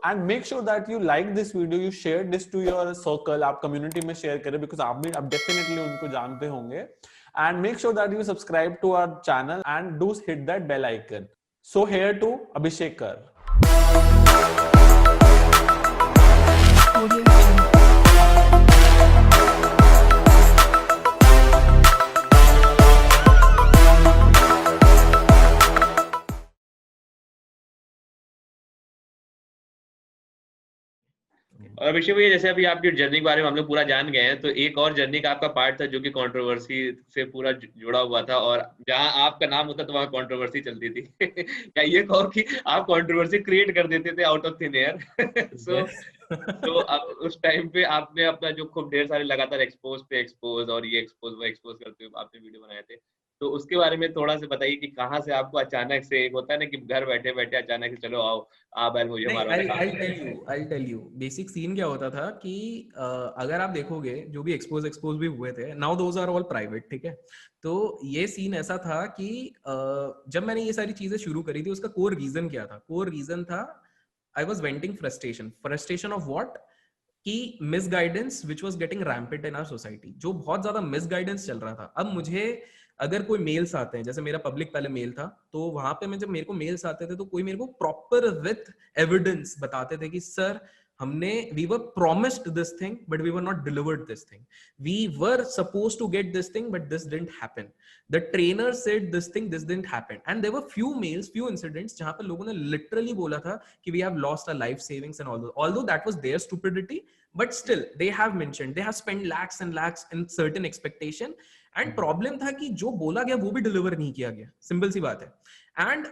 And make sure that you like this video, you share this to your circle, आप community में share करें, because आप भी अब डेफिनेटली उनको जानते होंगे. And make sure that you subscribe to our channel and do hit that bell icon. So here to Abhishek Kar. और अभिषेक भैया, जैसे अभी आपकी जर्नी के बारे में हम लोग पूरा जान गए हैं, तो एक और जर्नी का आपका पार्ट था जो कि कंट्रोवर्सी से पूरा जुड़ा हुआ था, और जहां आपका नाम होता तो वहां कंट्रोवर्सी चलती थी. क्या ये कहो कि आप कंट्रोवर्सी क्रिएट कर देते थे आउट ऑफ थिन एयर? तो अब उस टाइम पे आपने अपना जो खूब ढेर सारे लगातार एक्सपोज पे एक्सपोज और ये एक्सपोज वो एक्सपोज करते हुए आपने वीडियो बनाए थे, तो उसके बारे में थोड़ा सा बताइए कि कहाँ से आपको अचानक से, एक होता है ना कि घर बैठे बैठे अचानक से चलो आओ आप बैल मुझे मारो. I'll tell you basic scene क्या होता था कि अगर आप देखोगे जो भी एक्सपोज भी हुए थे, now those are all private, ठीक है. तो ये सीन ऐसा था कि जब मैंने ये सारी चीजें शुरू करी थी, उसका कोर रीजन क्या था? कोर रीजन था I was venting frustration of what, कि misguidance which was getting rampant in our society, जो बहुत ज्यादा मिसगाइडेंस चल रहा था. अब मुझे अगर कोई मेल्स आते हैं, जैसे मेरा पब्लिक पहले मेल था, तो वहां पे मैं जब मेरे को मेल्स आते थे तो कोई मेरे को प्रॉपर विथ एविडेंस बताते थे कि सर हमने we were promised this thing but we were not delivered this thing, we were suppose to get this thing but this didn't happen, the trainer said this thing, this didn't happen. And there were few mails, few incidents जहां पे लोगों ने literally बोला था कि we have lost our life savings and although that was their stupidity, but still they have mentioned they have spent lakhs and lakhs in certain expectation, and problem था कि जो बोला गया वो भी डिलीवर नहीं किया गया. सिंपल सी बात है. एंड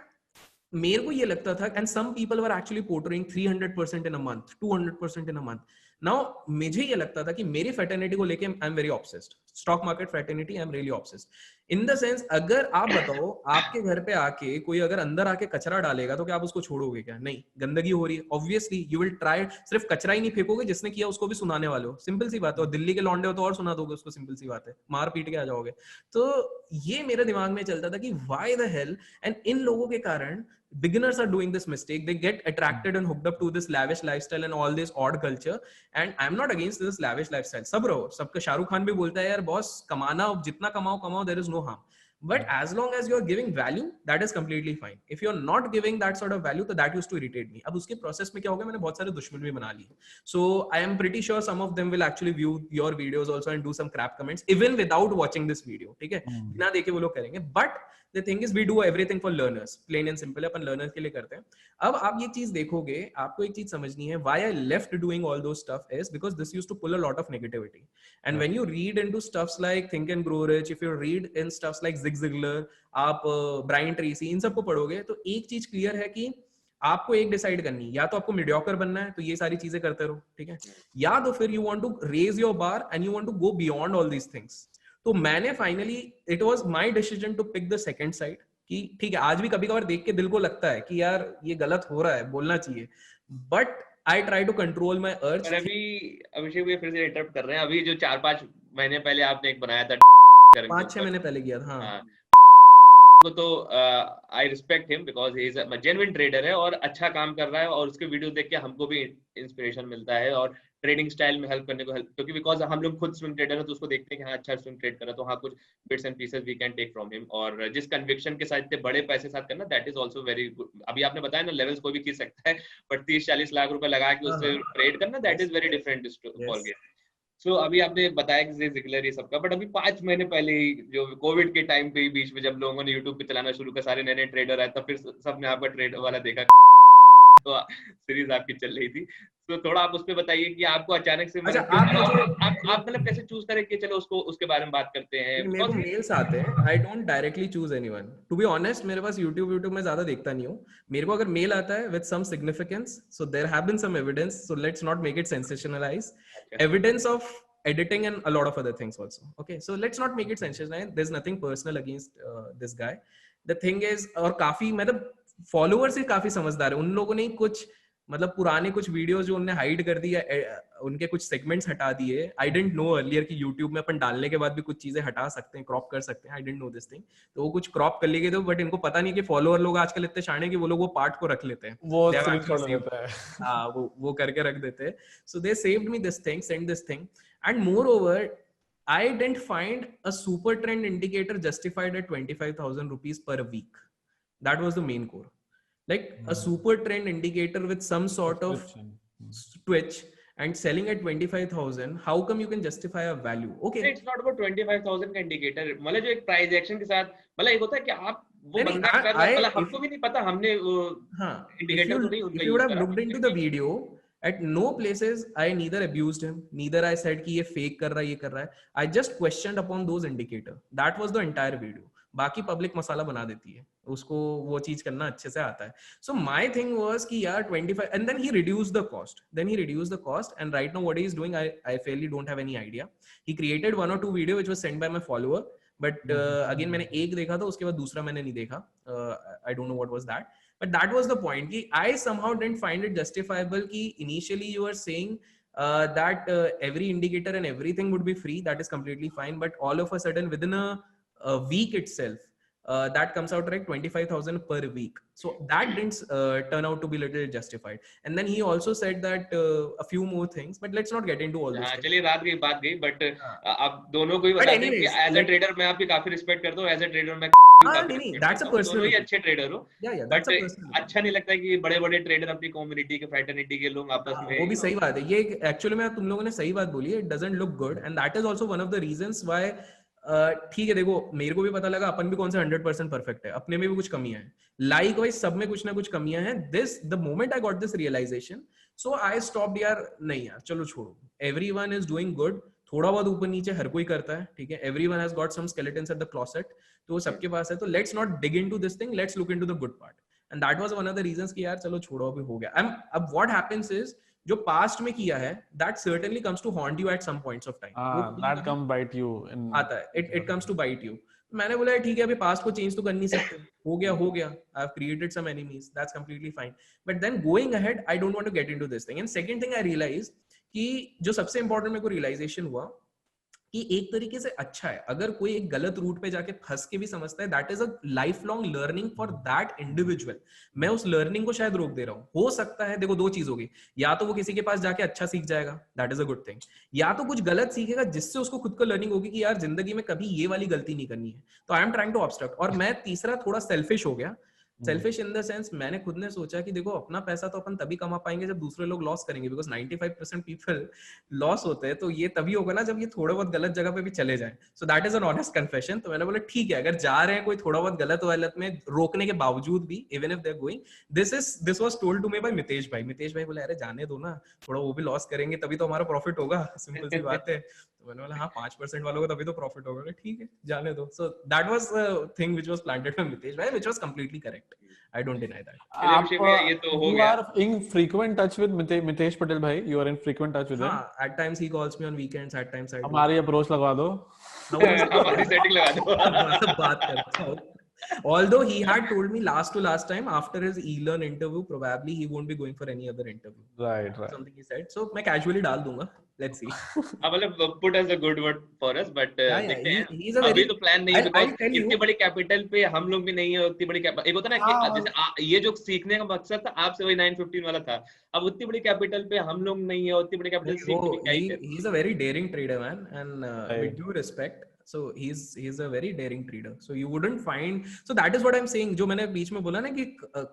मेरे को ये लगता था, and some people were actually portraying 300% in a month, 200% in a month. Now मुझे ये लगता था कि मेरी फैटर्निटी को लेके I am very obsessed. Stock market fraternity I am really obsessed in the sense, अगर आप बताओ आपके घर पे आके कोई अगर अंदर आके कचरा डालेगा तो क्या आप उसको छोड़ोगे? क्या नहीं, गंदगी हो रही है, ऑब्वियसली यू विल ट्राई. सिर्फ कचरा ही नहीं फेंकोगे, जिसने किया उसको भी सुनाने वाले हो, सिंपल सी बात है. और दिल्ली के लौंडे हो तो और सुना दोगे उसको, सिंपल सी बात है, मार पीट के आ जाओगे. तो ये मेरे दिमाग में चलता था कि why the hell, and in लोगों के कारण beginners are doing this mistake, they get attracted and hooked up to this lavish lifestyle and all this odd culture. And I'm not against this lavish lifestyle, सब रहो, सबका शाहरुख खान भी बोलता है यार बॉस कमाना जितना कमाओ there is no harm, but as long as you are giving value that is completely fine. If you are not giving that sort of value, तो that used to irritate me. अब उसके process में क्या हो गया, मैंने बहुत सारे दुश्मन भी बना लिए. So I am pretty sure some of them will actually view your videos also and do some crap comments even without watching this video, ठीक है, बिना देखे वो लोग करेंगे. But the thing is we do everything for learners, plain and simple, upon learners के लिए करते हैं. अब आप ये चीज देखोगे, आपको एक चीज समझनी है, why I left doing all those stuff is because this used to pull a lot of negativity. And when you read into stuffs like Think and Grow Rich, if you read in stuffs like Zig Ziglar, आप Brian Tracy, इन सबको पढ़ोगे तो एक चीज clear है कि आपको एक डिसाइड करनी है, या तो आपको मीडियोकर बनना है तो ये सारी चीजें करते रहो, ठीक है, या तो फिर you want to raise your bar and you want to go beyond all these things. तो मैंने finally, it was my decision to pick the second side, कि ठीक है आज भी कभी कभार देख के दिल को लगता है कि यार ये गलत हो रहा है, बोलना चाहिए, but I try to control my urge. अभी अभिषेक भैया फिर से इंटरप्ट कर रहे हैं, अभी जो 4-5 महीने पहले आपने एक बनाया था 5-6 महीने पहले किया था, हाँ. तो I respect him because he is a genuine trader है और अच्छा काम कर रहा है, और उसके वीडियो देख के हमको भी इंस्पिरेशन मिलता है और ट्रेडिंग स्टाइल में हेल्प करने को हेल्प, क्योंकि बिकॉज हम लोग खुद स्विंग ट्रेडर है तो उसको देखते हैं कि हाँ अच्छा स्विंग ट्रेड कर रहा है, तो हाँ कुछ bits and pieces we can take from him. और जिस कन्विक्शन के साथ इतने बड़े पैसे साथ करना, that is also very good. अभी आपने बताया ना लेवल्स कोई भी खींच सकता है, बट 30-40 लाख रुपए लगा के उससे ट्रेड करना, that is very different ball game. So अभी आपने बताया कि जिगलर ये सबका, बट अभी 5 महीने पहले ही जो कोविड के टाइम पे बीच में जब लोगों ने यूट्यूब पे चलाना शुरू किया, सारे नए ट्रेडर आए, तब फिर सबने आपका ट्रेड वाला देखा, तो सीरीज आपकी चल रही थी. तो थोड़ा आप उस पे बताइए कि आपको अचानक से अच्छा, आप मतलब कैसे चूज करें कि चलो उसको उसके बारे में बात करते हैं. मेरे को मेल्स आते हैं, I don't directly choose anyone, to be honest. मेरे पास यूट्यूब में ज्यादा देखता नहीं हूँ. मेरे को अगर मेल आता है with some significance, so there have been some evidence, so let's not make it sensationalise, evidence of editing and a lot of other things also. Okay, so let's not make it sensational. There's nothing personal against this guy. The thing is, और काफी मतलब followers ही काफी समझदार है, उन लोगों ने कुछ मतलब पुराने कुछ वीडियोस जो उन्होंने हाइड कर दिया, उनके कुछ सेगमेंट्स हटा दिए. आई डिडंट नो अर्लियर कि यूट्यूब में अपन डालने के बाद भी कुछ चीजें हटा सकते हैं, क्रॉप कर सकते हैं. I didn't know this thing. तो वो कुछ क्रॉप कर लिए गए थे, बट इनको पता नहीं कि फॉलोअर लोग आजकल इतने शाणे कि वो लोग वो पार्ट को रख लेते हैं, वो स्क्रीनशॉट लेता है. हाँ वो करके रख देते हैं. So they saved me this thing, send this thing. And moreover I didn't find a super trend indicator justified at 25,000 rupees per week. That was the main core. Like a super trend indicator with some sort of twitch and selling at 25,000. How come you can justify a value? Okay. It's not about 25,000 का indicator. मतलब जो एक price action के साथ, मतलब एक होता है कि आप वो बंदा कर रहा है, मतलब हमको भी नहीं पता, हमने वो indicator तो नहीं उनका use करा. If you would have looked into the video, at no places I neither abused him, neither I said कि ये fake कर रहा है, ये कर रहा है. I just questioned upon those indicators. That was the entire video. बाकी पब्लिक मसाला बना देती है, उसको वो चीज करना अच्छे से आता है. So my thing was कि यार 25, and then he reduced the cost. And right now what he is doing, I fairly don't have any idea. He created 1 or 2 video which was sent by my follower, but again मैंने एक देखा था, उसके बाद दूसरा मैंने नहीं देखा. I don't know what was that. But that was the point. Ki I somehow didn't find it justifiable. Ki initially you were saying that every indicator and everything would be free. That is completely fine. But all of a sudden, within a week itself, that comes out like 25,000 per week. So that didn't turn out to be little justified. And then he also said that a few more things. But let's not get into all this. चलिए रात गई बात गई. But आप दोनों को ही बता दें कि as a trader मैं आपकी काफी रिस्पेक्ट करता हूँ. As a trader मैं नहीं, that's a personal. दोनों ही अच्छे ट्रेडर हो. That's a personal. अच्छा नहीं लगता कि बड़े-बड़े ट्रेडर अपनी कम्युनिटी के फ्रेटर्निटी के लोग आपस में. वो भी सही बात है. ये एक्चुअली में तुम लोगों ने सही बात बोली है. It doesn't look good, and that is also one of the reasons why. ठीक है, देखो मेरे को भी पता लगा अपन भी कौन से 100% परफेक्ट है, अपने में भी कुछ कमियां हैं, लाइक वाइज सब में कुछ ना कुछ कमियां हैं. The moment I got this realisation, so I stopped. यार नहीं यार, चलो छोड़ो. Everyone is doing good. थोड़ा बहुत ऊपर नीचे हर कोई करता है, ठीक है. Everyone has got some skeletons at the closet, तो सबके पास है. तो let's not dig into this thing, let's look into the good part. And that was one of the reasons कि यार चलो छोड़ो, अभी हो गया. अब व्हाट हैपेंस इज, जो पास्ट में किया है, that certainly comes to haunt you at some points of time. That come bite you. आता है, it comes to bite you. मैंने बोला ठीक है, अभी पास्ट को चेंज तो कर नहीं सकते, हो गया. I've created some enemies, that's completely fine. But then going ahead, I don't want to get into this thing. And second thing I realized कि जो सबसे important मेरे को realization हुआ कि एक तरीके से अच्छा है अगर कोई एक गलत रूट पे जाके फंस के भी समझता है. That is a life long learning for that individual. मैं उस लर्निंग को शायद रोक दे रहा हूँ. हो सकता है, देखो दो चीज होगी, या तो वो किसी के पास जाके अच्छा सीख जाएगा, that is a good thing, या तो कुछ गलत सीखेगा जिससे उसको खुद को लर्निंग होगी कि यार जिंदगी में कभी ये वाली गलती नहीं करनी है. तो I am trying to obstruct. और मैं तीसरा थोड़ा सेल्फिश हो गया. सेल्फिश इन द सेंस, मैंने खुद ने सोचा कि देखो अपना पैसा तो अपन तभी कमा पाएंगे जब दूसरे लोग लॉस करेंगे, बिकॉज 95% पीपल लॉस होते हैं. तो ये तभी होगा ना जब ये थोड़ा बहुत गलत जगह पे भी चले जाएं. So that is an honest confession. तो मैंने बोला ठीक है, अगर जा रहे हैं कोई थोड़ा बहुत गलत वालत में रोकने के बावजूद भी, even if they are going, this was told to me by Mitesh भाई. मितेश भाई बोले अरे जाने दो ना, थोड़ा वो भी लॉस करेंगे तभी तो हमारा प्रॉफिट होगा, सिंपल सी बात है. तो मैंने बोला हाँ 5% वालों को तभी तो प्रॉफिट होगा. ठीक है, जाने दो. So that was thing which was planted by Mitesh भाई, which was completely correct. I don't deny that. ये तो हो You गया. are in frequent touch with Mitesh Patel bhai. You are in frequent touch with him. हाँ, at times he calls me on weekends, at times I do. हमारी approach लगवा दो. हमारी setting लगा दो. बात करता हूँ. Although he had told me last time after his e-learn interview probably he won't be going for any other interview. Right. Something he said. So मैं casually डाल दूंगा. Let's see. मतलब put as a good word for us, but देखते हैं. He's a very. अभी तो plan नहीं है because इतनी बड़ी कैपिटल पे हम लोग भी नहीं है. उतनी बड़ी एक होता ना कि जैसे ये जो सीखने का मकसद था आपसे वही 915 वाला था. अब उतनी बड़ी कैपिटल पे हम लोग नहीं है, उतनी बड़ी कैपिटल सीख के क्या ही. He's a very daring trader, man, and with due respect. So he's a very daring trader. So you wouldn't find. So that is what I'm saying. जो मैंने बीच में बोला ना कि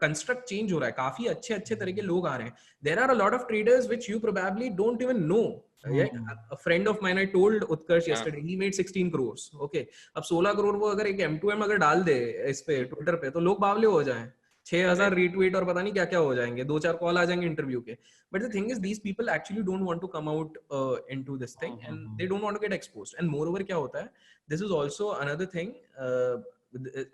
construct change हो रहा है, काफी अच्छे तरह के लोग आ रहे हैं. There are a lot of traders which you probably don't even know. A friend of mine, I told Utkarsh yesterday, he made 16 crores. Okay, अब 16 करोड़ वो अगर एक M2M अगर डाल दे इस पे ट्विटर पे, तो लोग बावले हो जाएं. 6,000 रीट्वीट और पता नहीं क्या क्या हो जाएंगे, 2-4 कॉल आ जाएंगे इंटरव्यू के. But the thing is, these people actually don't want to come out into this thing, and they don't want to get exposed. And moreover, क्या होता है? This is also another thing.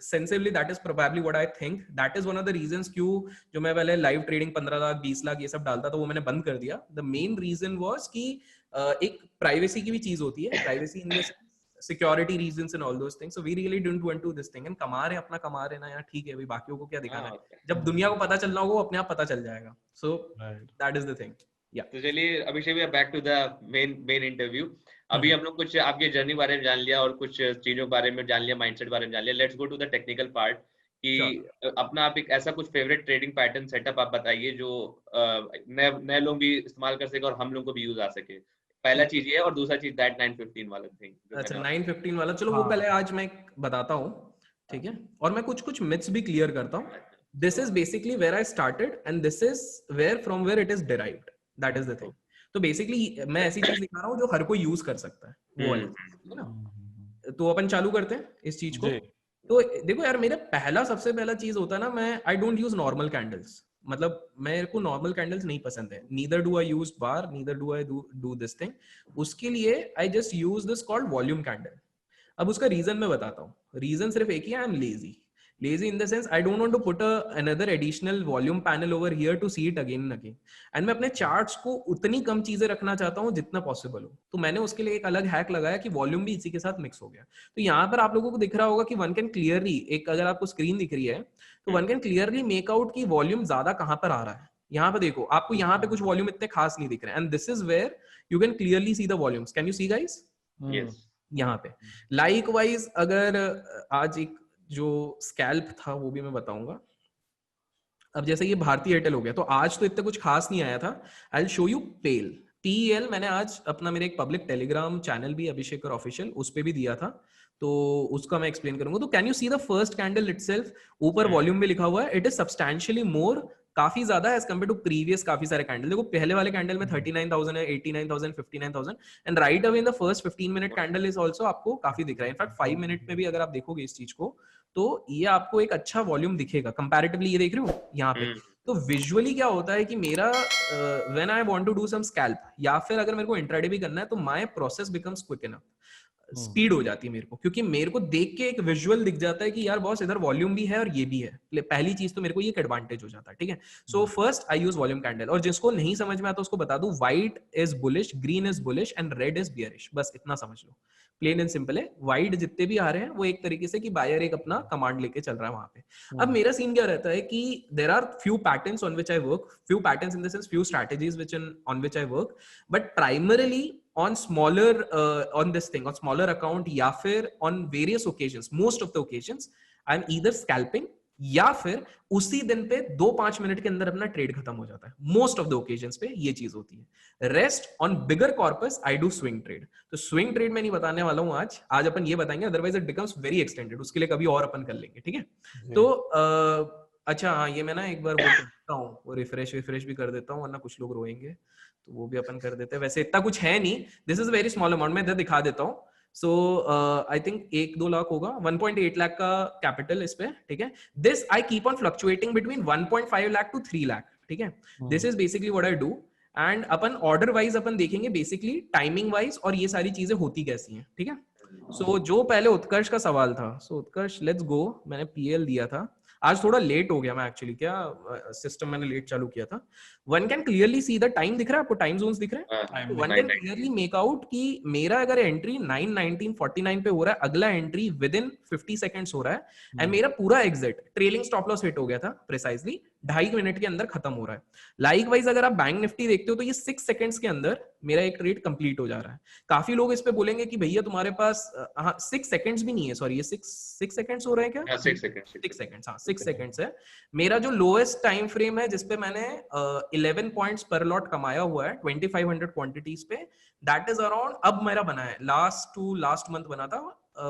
Sensibly, that is probably what I think. That is one of the reasons क्यों जो मैं पहले live trading 15 lakh 20 lakh ये सब डालता था, वो मैंने बंद कर दिया. The main reason was कि एक प्राइवेसी की भी चीज होती है. Privacy in the security reasons and all those things. So we really didn't want to this thing. And कमा रहे ना यार, ठीक है भाई, बाकियों को क्या दिखाना है, जब दुनिया को पता चलना होगा वो अपने आप पता चल जाएगा. So that is the thing. Yeah. तो चलिए अभिषेक भैया, back to the main interview. अभी हम लोग कुछ आपके जर्नी बारे में जान लिया और कुछ चीजों के बारे में जान लिया, माइंडसेट बारे में जान लिया. Let's go to the technical part कि अपना आप एक ऐसा कुछ फेवरेट ट्रेडिंग पैटर्न सेटअप आप बताइए जो नए लोग भी इस्तेमाल कर सके और हम लोग को भी यूज आ सके. पहला चीज ये है, और दूसरा चीज दैट 915 वाला थिंग. अच्छा 915 वाला, चलो वो पहले आज मैं बताता हूँ, ठीक है, और मैं कुछ मिथ्स भी क्लियर करता हूँ. This is basically where I started and this is from where it is derived. That is the thing. तो बेसिकली मैं ऐसी चीज दिखा रहा हूँ जो हर कोई यूज कर सकता है, वो वाली चीज है ना. तो अपन चालू करते हैं इस चीज को. तो देखो यार, मेरा सबसे पहला चीज होता है ना, मैं I don't use normal candles. मतलब मेरे को नॉर्मल कैंडल्स नहीं पसंद है. Neither do I use bar, neither do I do this thing. उसके लिए I just use this called volume candle. अब उसका रीजन मैं बताता हूँ. रीजन सिर्फ एक ही है, I M lazy in the sense I don't want to put another additional volume panel over here to see it again and again. And मैं अपने charts को उतनी कम चीजें रखना चाहता हूँ जितना possible हो. तो मैंने उसके लिए एक अलग हैक लगाया कि वॉल्यूम भी इसी के साथ मिक्स हो गया. तो यहाँ पर आप लोगों को दिख रहा होगा कि वन कैन क्लियरली, एक अगर आपको स्क्रीन दिख रही है तो one can clearly make out की वॉल्यूम ज्यादा कहाँ पर आ रहा है. यहाँ पे देखो, आपको यहाँ पे कुछ वॉल्यूम इतने खास नहीं दिख रहे. And this is where you can clearly see the volumes. Can you see guys? Yes. यहाँ पे लाइकवाइज अगर आज एक जो स्कैल्प था वो भी मैं बताऊंगा. अब जैसे ये भारतीय एयरटेल हो गया, तो आज तो इतना कुछ खास नहीं आया था. I will show you PEL PEL. मैंने आज अपना मेरे एक पब्लिक टेलीग्राम चैनल भी अभिषेक और ऑफिशियल, उस पे भी दिया था, तो उसका मैं एक्सप्लेन करूंगा. तो can you see the first candle itself, ऊपर वॉल्यूम भी लिखा हुआ है. इट इज सब्सटैंशियली मोर, काफी ज्यादा एज कंपेयर टू प्रीवियस काफी सारे कैंडल. देखो पहले वाले कैंडल में 39,000 है, 89,000, 59,000. And right away in the first 15 minute candle is also आपको काफी दिख रहा है. इनफैक्ट 5 मिनट में भी अगर आप देखोगे इस चीज को तो ये आपको एक अच्छा वॉल्यूम दिखेगा कंपैरेटिवली. ये देख रहे हो यहाँ पे. तो विजुअली क्या होता है कि मेरा when I want to do some scalp, या फिर अगर मेरे को इंट्राडे भी करना है, तो my process becomes quick enough. Speed हो जाती है मेरे को, क्योंकि मेरे को देख के एक विजुअल दिख जाता है कि यार बॉस इधर वॉल्यूम भी है और ये भी है. पहली चीज तो मेरे को ये एक एडवांटेज हो जाता है. ठीक है. सो फर्स्ट आई यूज वॉल्यूम कैंडल. और जिसको नहीं समझ में आता उसको बता दूं, white is bullish, green is bullish and red is bearish. बस इतना समझ लो. प्लेन एंड सिंपल है. व्हाइट जितने भी आ रहे हैं वो एक तरीके से कि बायर एक अपना कमांड लेके चल रहा है वहां पे. अब मेरा सीन क्या रहता है कि there are few patterns on which I work, few patterns in the sense few strategies which on which I work, but primarily on smaller on this thing, on smaller account, या फिर on various occasions, most of the occasions I'm either scalping या फिर उसी दिन पे 2-5 minute के अंदर अपना ट्रेड खत्म हो जाता है. मोस्ट ऑफ द ओकेजन्स पे ये चीज होती है. Rest on bigger corpus I do swing trade. तो स्विंग ट्रेड मैं नहीं बताने वाला हूं आज अपन ये बताएंगे, otherwise it becomes very extended. उसके लिए कभी और अपन कर लेंगे. ठीक है. तो अच्छा हाँ, ये मैं ना एक बार वो करता हूँ, वो रिफ्रेश भी कर देता हूँ, वरना कुछ लोग रोएंगे, तो वो भी अपन कर देते हैं. वैसे इतना कुछ है नहीं, this is very small amount. मैं इधर दिखा देता हूँ. सो आई थिंक 1-2 लाख होगा, 1.8 लाख का कैपिटल इस पे. ठीक है. This I keep on fluctuating between 1.5 lakh to 3 lakh. ठीक है. This is basically what I do. And अपन ऑर्डर वाइज अपन देखेंगे बेसिकली, टाइमिंग वाइज, और ये सारी चीजें होती कैसी हैं. ठीक है. सो जो पहले उत्कर्ष का सवाल था, सो उत्कर्ष लेट्स गो. मैंने PL दिया था. आज थोड़ा लेट हो गया मैं एक्चुअली, क्या सिस्टम मैंने लेट चालू किया था. One can clearly see the time दिख रहा है आपको, टाइम जोन्स दिख रहे हैं. One can clearly make out कि मेरा अगर एंट्री 9:19:49 पे हो रहा है, अगला एंट्री विद इन 50 सेकंड्स हो रहा है, एंड मेरा पूरा exit trailing stop loss hit हो गया था प्रिसाइजली 2.5 मिनट के अंदर खत्म हो रहा है. लाइकवाइज अगर आप बैंक निफ्टी देखते हो तो ये 6 सेकंड्स के अंदर मेरा एक ट्रेड कंप्लीट हो जा रहा है. काफी लोग इस पे बोलेंगे कि भैया तुम्हारे पास 6 सेकंड्स भी नहीं है, सॉरी ये 6 सेकंड्स हो रहे हैं क्या? 6 सेकंड्स. हाँ 6 सेकंड्स है. मेरा जो लोएस्ट टाइम फ्रेम है जिसपे मैंने 11 पॉइंट्स पर लॉट कमाया हुआ है 2500 क्वांटिटीज पे, दैट इज अराउंड, अब मेरा बना है लास्ट मंथ बना था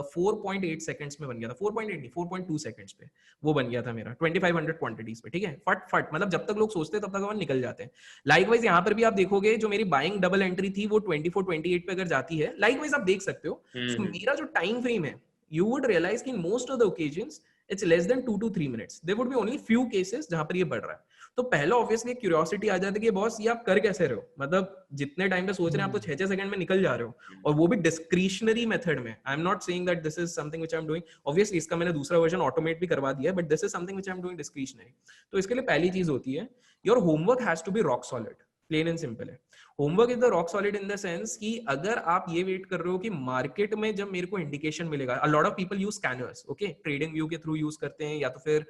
4.8 सेकंड्स में बन गया था. 4.8 नहीं, 4.2 सेकंड्स पे वो बन गया था मेरा 2500 क्वांटिटीज पे. ठीक है. फट मतलब जब तक लोग सोचते हैं तब तक अपन निकल जाते हैं. लाइकवाइज यहाँ पर भी आप देखोगे जो मेरी बाइंग डबल एंट्री थी वो 24-28 पे अगर जाती है, लाइकवाइज आप देख सकते हो. तो मेरा जो टाइम फ्रेम है, you would realize कि in most of the occasions it's less than 2 to 3 minutes. There would be only few cases जहां पर ये बढ़ रहा है. तो पहला ऑब्वियसली क्यूरियोसिटी आ जाती है कि बॉस ये आप कर कैसे रहे हो, मतलब जितने टाइम पे सोच रहे हैं आप तो 6-6 सेकंड में निकल जा रहे हो, और वो भी डिस्क्रिशनरी मेथड में. I am not saying that this is something which I am doing, obviously इसका मैंने दूसरा वर्जन ऑटोमेट भी करवा दिया है, but this is something which I am doing discretionary. तो इसके लिए पहली चीज होती है, your homework has to be rock solid. Plain and simple है। Homework is the rock solid in the sense कि अगर आप ये वेट कर रहे हो कि मार्केट में जब मेरे को इंडिकेशन मिलेगा, अ lot of people use scanners, okay, trading view के थ्रू यूज करते हैं, या तो फिर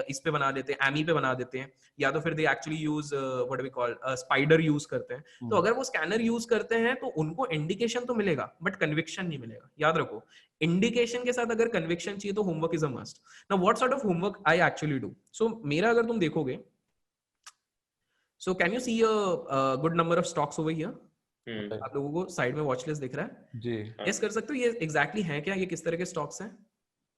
इस पे बना देते हैं, एमी पे बना देते हैं, या तो फिर they actually use what we call spider use करते हैं। तो अगर वो स्कैनर यूज करते हैं तो उनको इंडिकेशन तो मिलेगा बट कन्विक्शन नहीं मिलेगा। याद रखो, इंडिकेशन के साथ अगर कन्विक्शन चाहिए तो homework is a must. Now what sort of homework I actually do? So मेरा अगर तुम देखोगे, so can you see a good number of stocks over here? आप लोगों को साइड में वॉच लिस्ट दिख रहा है जी? गेस कर सकते हो ये एग्जैक्टली है क्या? ये किस तरह के स्टॉक्स हैं?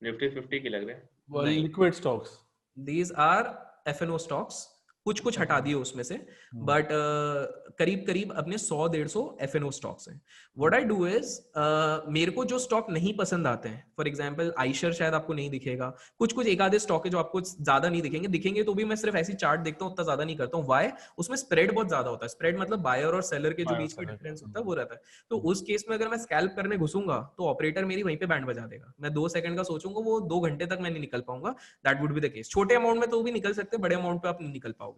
निफ्टी 50 की लग रहे हैं। वो liquid stocks, these are FnO stocks. कुछ कुछ हटा दिए उसमें से, बट करीब करीब अपने 100-150 एफएनओ स्टॉक्स हैं। व्हाट आई डू इज, मेरे को जो स्टॉक नहीं पसंद आते हैं, फॉर एग्जांपल आइशर शायद आपको नहीं दिखेगा, कुछ कुछ एक आधे स्टॉक है जो आपको ज्यादा नहीं दिखेंगे, दिखेंगे तो भी मैं सिर्फ ऐसी चार्ट देखता हूँ, उतना ज्यादा नहीं करता हूँ। वाई? उसमें स्प्रेड बहुत ज्यादा होता है। स्प्रेड मतलब बायर और सेलर के जो बीच में डिफरेंस होता है वो रहता है। तो उस केस में अगर मैं स्कैल्प करने घुसूंगा तो ऑपरेटर मेरी वहीं पे बैंड बजा देगा। मैं 2 सेकंड का सोचूंगा, वो 2 घंटे तक मैं नहीं निकल पाऊंगा। That would be the case. छोटे अमाउंट में तो भी निकल सकते, बड़े अमाउंट पे आप नहीं निकल पाओगे।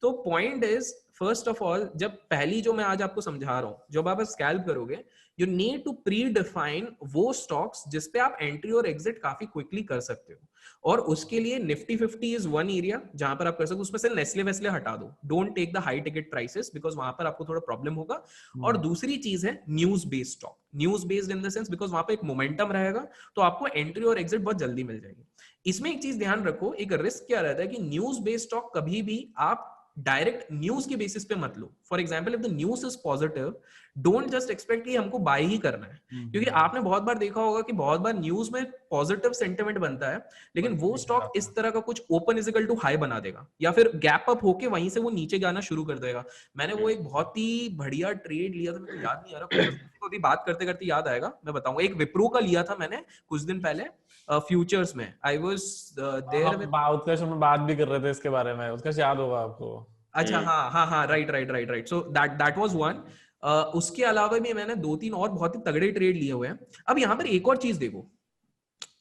तो point is, first of all, जब पहली जो मैं आज आपको समझा रहा हूं, जब आप स्कैल्प करोगे, you need to predefine वो स्टॉक्स जिसपे आप एंट्री और एग्जिट काफी क्विकली कर सकते हो। और उसके लिए निफ्टी 50 इज वन एरिया जहां पर आप कर सकते हो। उसमें से नेस्ले वेस्ले हटा दो, don't take the high ticket prices, because वहां पर आपको थोड़ा प्रॉब्लम होगा। और दूसरी चीज है news based stock. News based in the sense because वहां पे एक मोमेंटम रहेगा, तो आपको एंट्री और एग्जिट बहुत जल्दी मिल जाएगी। इसमें एक चीज ध्यान रखो, एक रिस्क क्या रहता है कि न्यूज बेस्ड स्टॉक कभी भी आप डायरेक्ट न्यूज के बेसिस पे मत लो। For example, if the news is positive, don't just expect कि हमको बाय ही करना है, क्योंकि आपने बहुत बार देखा होगा कि बहुत बार न्यूज में पॉजिटिव सेंटिमेंट बनता है, लेकिन वो स्टॉक इस तरह का कुछ open is equal to high बना देगा, या फिर गैप अप होके वहीं से वो नीचे जाना शुरू कर देगा। मैंने वो एक बहुत ही बढ़िया ट्रेड लिया था, मेरे को याद नहीं आ रहा, तो अभी बात करते करते याद आएगा, मैं बताऊंगा। एक विप्रो का लिया था मैंने कुछ दिन पहले, फ्यूचर्स में। आई वाज देयर विद, उत्कर्ष में बात भी कर रहे थे इसके बारे में, उत्कर्ष याद होगा आपको? अच्छा हाँ, right. So that was one. उसके अलावा भी मैंने 2-3 और बहुत ही तगड़े ट्रेड लिए हुए हैं। अब यहाँ पर एक और चीज देखो,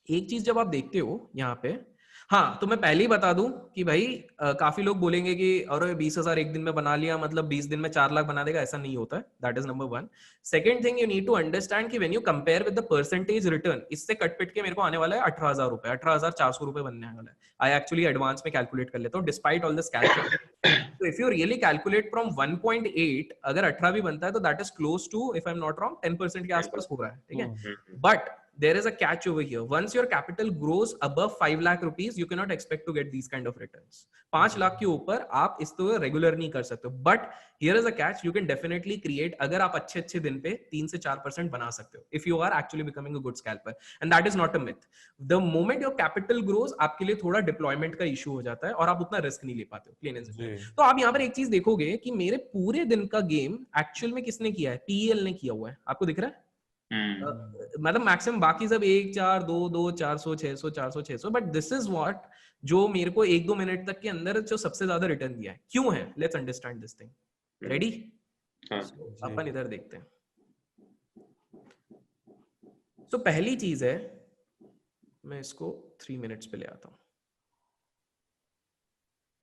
एक चीज जब आप देखते हो यहाँ पे, हाँ, तो मैं पहले ही बता दूं कि भाई काफी लोग बोलेंगे कि अरे 20,000 एक दिन में बना लिया, मतलब 20 दिन में 4 लाख बना देगा। ऐसा नहीं होता है। That is number 1। Second thing, you need to understand कि when you compare with the percentage return, इससे कट पिट के मेरे को आने वाला है 18,000 रुपए, 18,400 रुपए बनने वाला है। आई एक्चुअली एडवांस में कैलकुलेट कर लेता हूँ डिस्पाइट ऑल द स्कैल्प। तो if you really calculate from 1.8, अगर 18 भी बनता है तो that is close to, if I am not wrong, 10% के आसपास हो रहा है। ठीक है, but there is a catch over here. Once your capital grows above 5 lakh rupees, you cannot expect to get these kind of returns. 5 lakh के ऊपर आप इस तो रेगुलर नहीं कर सकते। But here is a catch, you can definitely create, अगर आप अच्छे दिन पे 3 से 4% बना सकते हो, if you are actually becoming a good scalper, and that is not a myth. The moment your capital grows, आपके लिए थोड़ा डिप्लॉयमेंट का इशू हो जाता है और आप उतना रिस्क नहीं ले पाते हो, प्लेन एंड सिंपल। तो आप यहाँ पर एक चीज देखोगे कि मेरे पूरे दिन का गेम एक्चुअल में किसने किया है? PEL ने किया हुआ है। आपको दिख रहा है? मतलब मैक्सिमम बाकी सब 1 4 2 2 400 600 400 600, बट दिस इज व्हाट जो मेरे को 1-2 मिनट तक के अंदर जो सबसे ज्यादा रिटर्न दिया है। क्यों है? Let's understand this thing. Ready? अपन इधर देखते हैं। सो पहली चीज है, मैं इसको 3 मिनट्स पे ले आता हूं।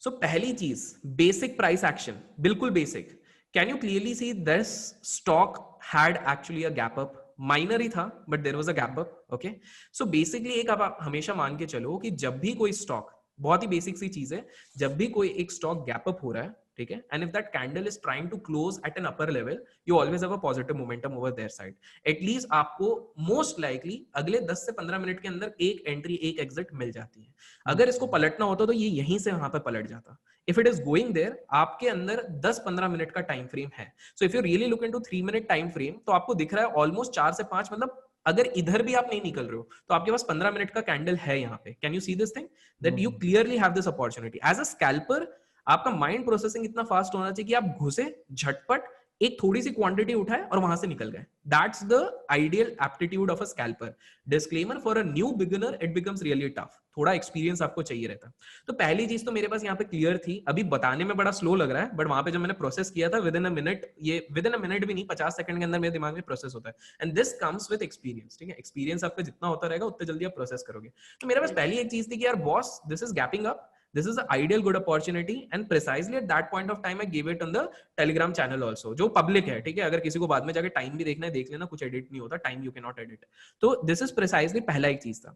सो पहली चीज, बेसिक प्राइस एक्शन, बिल्कुल basic. Can you clearly see this stock had actually a gap up? Minor ही था, but there was a gap up. Okay, so basically एक आप हमेशा मान के चलो कि जब भी कोई स्टॉक, बहुत ही बेसिक सी चीज है, जब भी कोई एक स्टॉक गैप अप हो रहा है, ठीक है, and if that candle is trying to close at an upper level, you always have a positive momentum over there side. At least आपको मोस्ट लाइकली अगले 10 से 15 मिनट के अंदर एक एंट्री एक एग्जिट मिल जाती है। अगर इसको पलटना होता तो ये यहीं से वहां पर पलट जाता। If it is going there, आपके अंदर 10-15 मिनट का टाइम फ्रेम है। So if you really look into 3 minute time frame, तो आपको दिख रहा है ऑलमोस्ट 4 से 5, मतलब अगर इधर भी आप नहीं निकल रहे हो तो आपके पास 15 मिनट का कैंडल है यहाँ पे। Can you see this thing? That you clearly have this opportunity as a scalper. आपका माइंड प्रोसेसिंग इतना फास्ट होना चाहिए कि आप घुसे, झटपट एक थोड़ी सी क्वांटिटी उठाए और वहां से निकल गए। That's the ideal aptitude of a scalper. Disclaimer, for a new beginner it becomes really tough. थोड़ा एक्सपीरियंस आपको चाहिए रहता है। तो पहली चीज तो मेरे पास यहाँ पे क्लियर थी। अभी बताने में बड़ा स्लो लग रहा है, बट वहां पे जब मैंने प्रोसेस किया था विद इन अ मिनट, ये विद इन अ मिनट भी नहीं, 50 सेकंड के अंदर मेरे दिमाग में प्रोसेस होता है। And this comes with experience. ठीक है, एक्सपीरियंस आपका जितना होता रहेगा उतना जल्दी आप प्रोसेस करोगे। तो मेरे पास पहली एक चीज थी कि यार boss, this is gapping up, This is an ideal good opportunity and precisely at that point of time I gave it on the Telegram channel also, जो public है, ठीक है, अगर किसी को बाद में जाके टाइम भी देखना है देख लेना, कुछ एडिट नहीं होता, time you can not edit. तो दिस इज प्रिसाइजली पहला एक चीज था.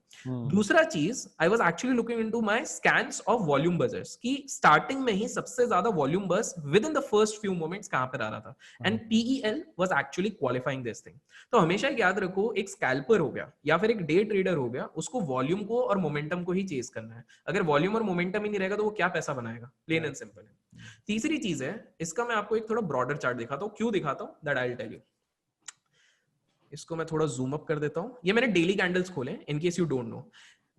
दूसरा चीज, I was actually looking into my scans of volume buzzers की स्टार्टिंग में ही सबसे ज्यादा वॉल्यूम बज with in the first few moments कहां पर आ रहा था, and PEL was actually qualifying this thing. तो हमेशा याद रखो, एक स्कैल्पर हो गया या फिर एक डे ट्रेडर हो गया, उसको वॉल्यूम को और मोमेंटम को ही चेस करना है. अगर वॉल्यूम और मोमेंटम ही नहीं रहेगा तो वो क्या पैसा बनाएगा, प्लेन एंड सिंपल है. तीसरी चीज है, इसका मैं आपको एक थोड़ा ब्रॉडर चार्ट दिखाता हूं. क्यों दिखाता हूं, that I will tell you. इसको मैं थोड़ा जूम अप कर देता हूं. ये मैंने डेली कैंडल्स खोले in case you don't know.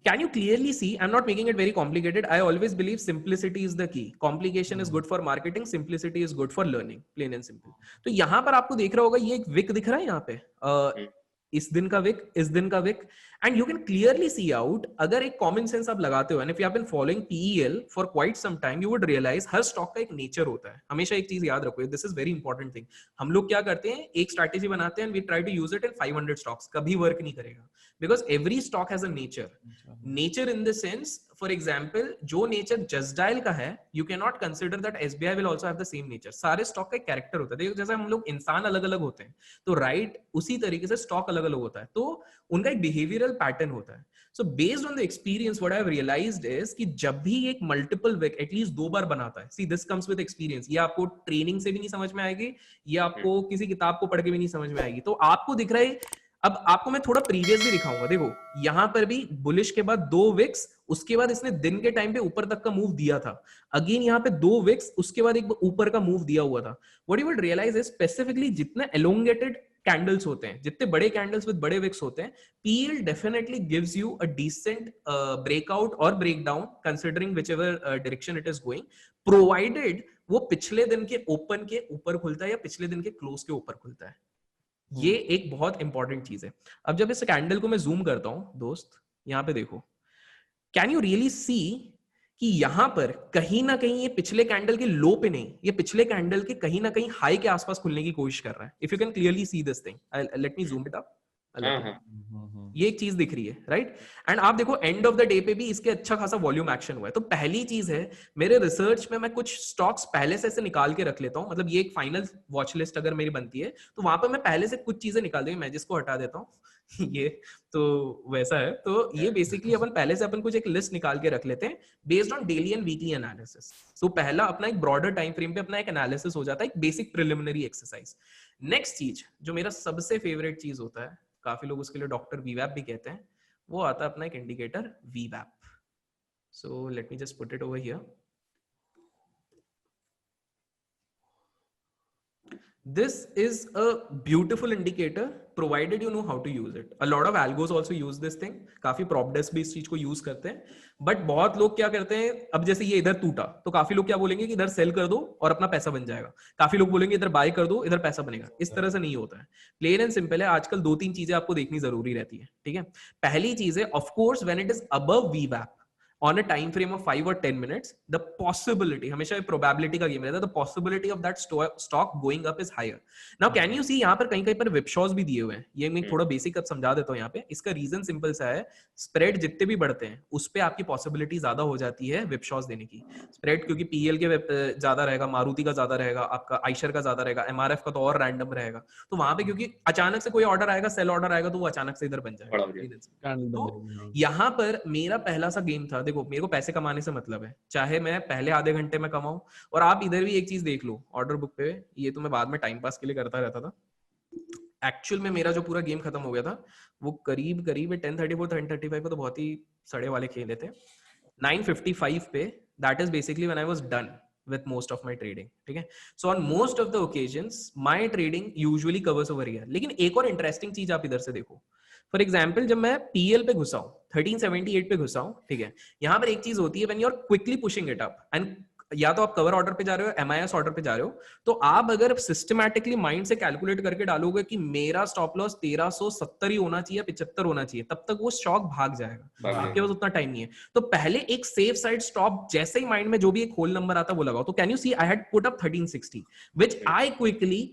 Can you clearly see? I'm not making it very complicated. I always believe simplicity is the key. Complication is good for marketing. Simplicity is good for learning. Plain and simple. तो यहाँ पर आपको देख रहा होगा, ये एक Wick दिख रहा है यहाँ पे. इस दिन का विक, इस दिन का wick, and you can clearly see out. अगर एक कॉमन सेंस आप लगाते हो, and if you have been following PEL for quite some time, you would realise हर स्टॉक का एक नेचर होता है. हमेशा एक चीज याद रखो, this is very important thing. हम लोग क्या करते हैं, एक स्ट्रैटेजी बनाते हैं, we try to use it in 500 stocks, कभी वर्क नहीं करेगा. Because every stock has a nature. Nature in the sense, for example, जो नेचर जस्ट डायल का है, you can not consider that SBI will also have the same nature. सारे stock का एक कैरेक्टर होता है. देखो, जैसे हम लोग इंसान अलग अलग होते हैं, तो राइट उसी तरीके से स्टॉक अलग अलग होता है, तो उनका एक बिहेवियरल पैटर्न होता है. So based on the experience, what I have realised is कि जब भी एक मल्टीपल विक एटलीस्ट 2 बार बनाता है, see this comes with experience. ये आपको ट्रेनिंग से भी नहीं समझ में आएगी, ये आपको किसी किताब को पढ़ के भी नहीं समझ में आएगी. तो आपको दिख रहा है. अब आपको मैं थोड़ा प्रीवियस भी दिखाऊंगा. देखो, यहां पर भी बुलिश के बाद 2 विक्स, उसके बाद इसने दिन के टाइम पे ऊपर तक का मूव दिया था. अगेन यहाँ पे 2 विक्स, उसके बाद एक ऊपर का मूव दिया हुआ था. What you will realise is specifically जितने एलोंगेटेड कैंडल्स होते हैं, जितने बड़े कैंडल्स विद बड़े विक्स होते हैं, PEL definitely gives you a decent breakout और breakdown considering whichever direction it is going, provided वो पिछले दिन के ओपन के ऊपर खुलता है या पिछले दिन के क्लोज के ऊपर खुलता है. ये एक बहुत इंपॉर्टेंट चीज है. अब जब इस कैंडल को मैं जूम करता हूं दोस्त, यहां पे देखो, कैन यू रियली सी कि यहां पर कहीं ना कहीं ये पिछले कैंडल के लो पे नहीं, ये पिछले कैंडल के कहीं ना कहीं हाई के आसपास खुलने की कोशिश कर रहा है. If you can clearly see this thing, let me zoom it up. ये एक चीज दिख रही है, राइट. एंड आप देखो, एंड ऑफ द डे पे भी इसके अच्छा खासा वॉल्यूम एक्शन हुआ है. तो पहली चीज है, मेरे रिसर्च में मैं कुछ स्टॉक्स पहले से निकाल के रख लेता हूं. मतलब ये एक फाइनल वॉच लिस्ट अगर मेरी बनती है, तो वहां पर मैं पहले से कुछ चीजें निकाल दूंगी. मैं जिसको हटा देता हूँ ये तो वैसा है. तो ये बेसिकली अपन पहले से कुछ एक लिस्ट निकाल के रख लेते हैं based on daily and weekly analysis. तो पहला अपना एक ब्रॉडर टाइम फ्रेम पे अपना एक एनालिसिस हो जाता है, एक बेसिक प्रिलिमिनरी एक्सरसाइज. नेक्स्ट चीज जो मेरा सबसे फेवरेट चीज होता है, काफी लोग उसके लिए डॉक्टर VWAP भी कहते हैं, वो आता है अपना एक indicator VWAP. So let me just put it over here. This is a beautiful indicator provided you know how to use it. A lot of algos also use this thing. काफी prop desk भी इस चीज को use करते हैं. But बहुत लोग क्या करते हैं, अब जैसे ये इधर टूटा तो काफी लोग क्या बोलेंगे कि इधर सेल कर दो और अपना पैसा बन जाएगा. काफी लोग बोलेंगे इधर बाय कर दो, इधर पैसा बनेगा. इस तरह से नहीं होता है. प्लेन एंड सिंपल है. आजकल 2-3 चीजें आपको देखनी जरूरी रहती है, ठीक है. पहली चीज है, of course when it is above VWAP on a time frame of 5 or 10 minutes, the possibility, हमेशा probability का गेम रहता है, the possibility of that stock going up is higher. Now can you see यहाँ पर कहीं पर whipsaws भी दिए हुए हैं. ये मैं थोड़ा बेसिक अब समझा देता हूँ. यहाँ पे इसका रीजन सिंपल सा है, स्प्रेड जितने भी बढ़ते हैं उस पे आपकी पॉसिबिलिटी ज्यादा हो जाती है whipsaws देने की. स्प्रेड क्योंकि PEL के ज्यादा रहेगा, मारुति का ज्यादा रहेगा, आपका आइशर का ज्यादा रहेगा, MRF का तो और रैंडम रहेगा. तो वहां पे क्योंकि अचानक से कोई ऑर्डर आएगा, सेल ऑर्डर आएगा, तो वो अचानक से इधर बन जाएगा. तो यहाँ पर मेरा पहला सा गेम था. देखो, मेरे को पैसे कमाने से मतलब है, चाहे मैं पहले आधे घंटे में कमाऊं. और आप इधर भी एक चीज देख लो, ऑर्डर बुक पे, ये तो मैं बाद में टाइम पास के लिए करता रहता था. एक्चुअल में मेरा जो पूरा गेम खत्म हो गया था वो करीब 10:34 10:35 पे तो बहुत ही सड़े वाले खेले थे. 9:55 पे, that is basically when I was done with most of my trading. ठीक है. So on most of the occasions my trading usually covers over here. लेकिन एक और इंटरेस्टिंग चीज आप इधर से देखो. फॉर एग्जाम्पल, जब मैं PEL पे घुसा हूं, 1378 पे घुसा हूं, ठीक है, यहां पर एक चीज होती है, when you are quickly pushing it up, and या तो आप कवर ऑर्डर पे जा रहे हो, MIS ऑर्डर पे जा रहे हो, तो आप अगर सिस्टमैटिकली माइंड से कैलकुलेट करके डालोगे कि मेरा स्टॉप लॉस 1370 ही होना चाहिए, 75 होना चाहिए, तब तक वो स्टॉक भाग जाएगा. आपके पास उतना टाइम नहीं है. तो पहले एक सेफ साइड स्टॉप, जैसे ही माइंड में जो भी एक होल नंबर आता है वो लगाओ. तो can you see I had put up 1360 which I quickly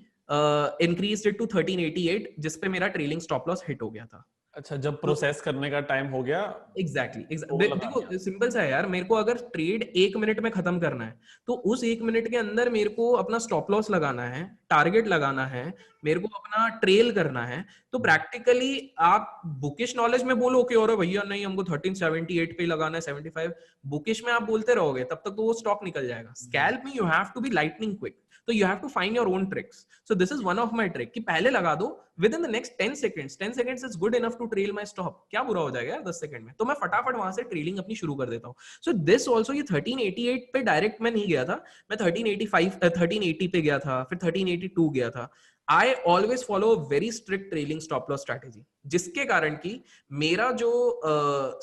increased it to 1388, जिसपे मेरा ट्रेलिंग स्टॉप लॉस हिट हो गया था. अच्छा, जब प्रोसेस करने का टाइम हो गया एग्जैक्टली तो लगा देखो दिया। सिंपल सा है यार, मेरे को अगर ट्रेड 1 मिनट में खत्म करना है तो उस 1 मिनट के अंदर मेरे को अपना स्टॉप लॉस लगाना है, टारगेट लगाना है, मेरे को अपना ट्रेल करना है। तो प्रैक्टिकली आप बुकिश नॉलेज में बोलो कि अरे भैया नहीं हमको 1378 पे लगाना है 75, बुकिश में आप बोलते रहोगे तब तक तो वो स्टॉक निकल जाएगा। स्कैल्प में you have to be lightning quick, तो you have to find your own tricks. So this is one of my trick कि पहले लगा दो within the next 10 seconds, 10 seconds is good enough to trail my stop. क्या बुरा हो जाएगा यार 10 सेकंड में, तो मैं फटाफट वहां से ट्रेलिंग अपनी शुरू कर देता हूं। सो दिस आल्सो, ये 1388 पे डायरेक्ट मैं नहीं गया था, मैं 1385 1380 पे गया था, फिर 1382 गया था। I always follow very strict trailing stop loss strategy, जिसके कारण की मेरा जो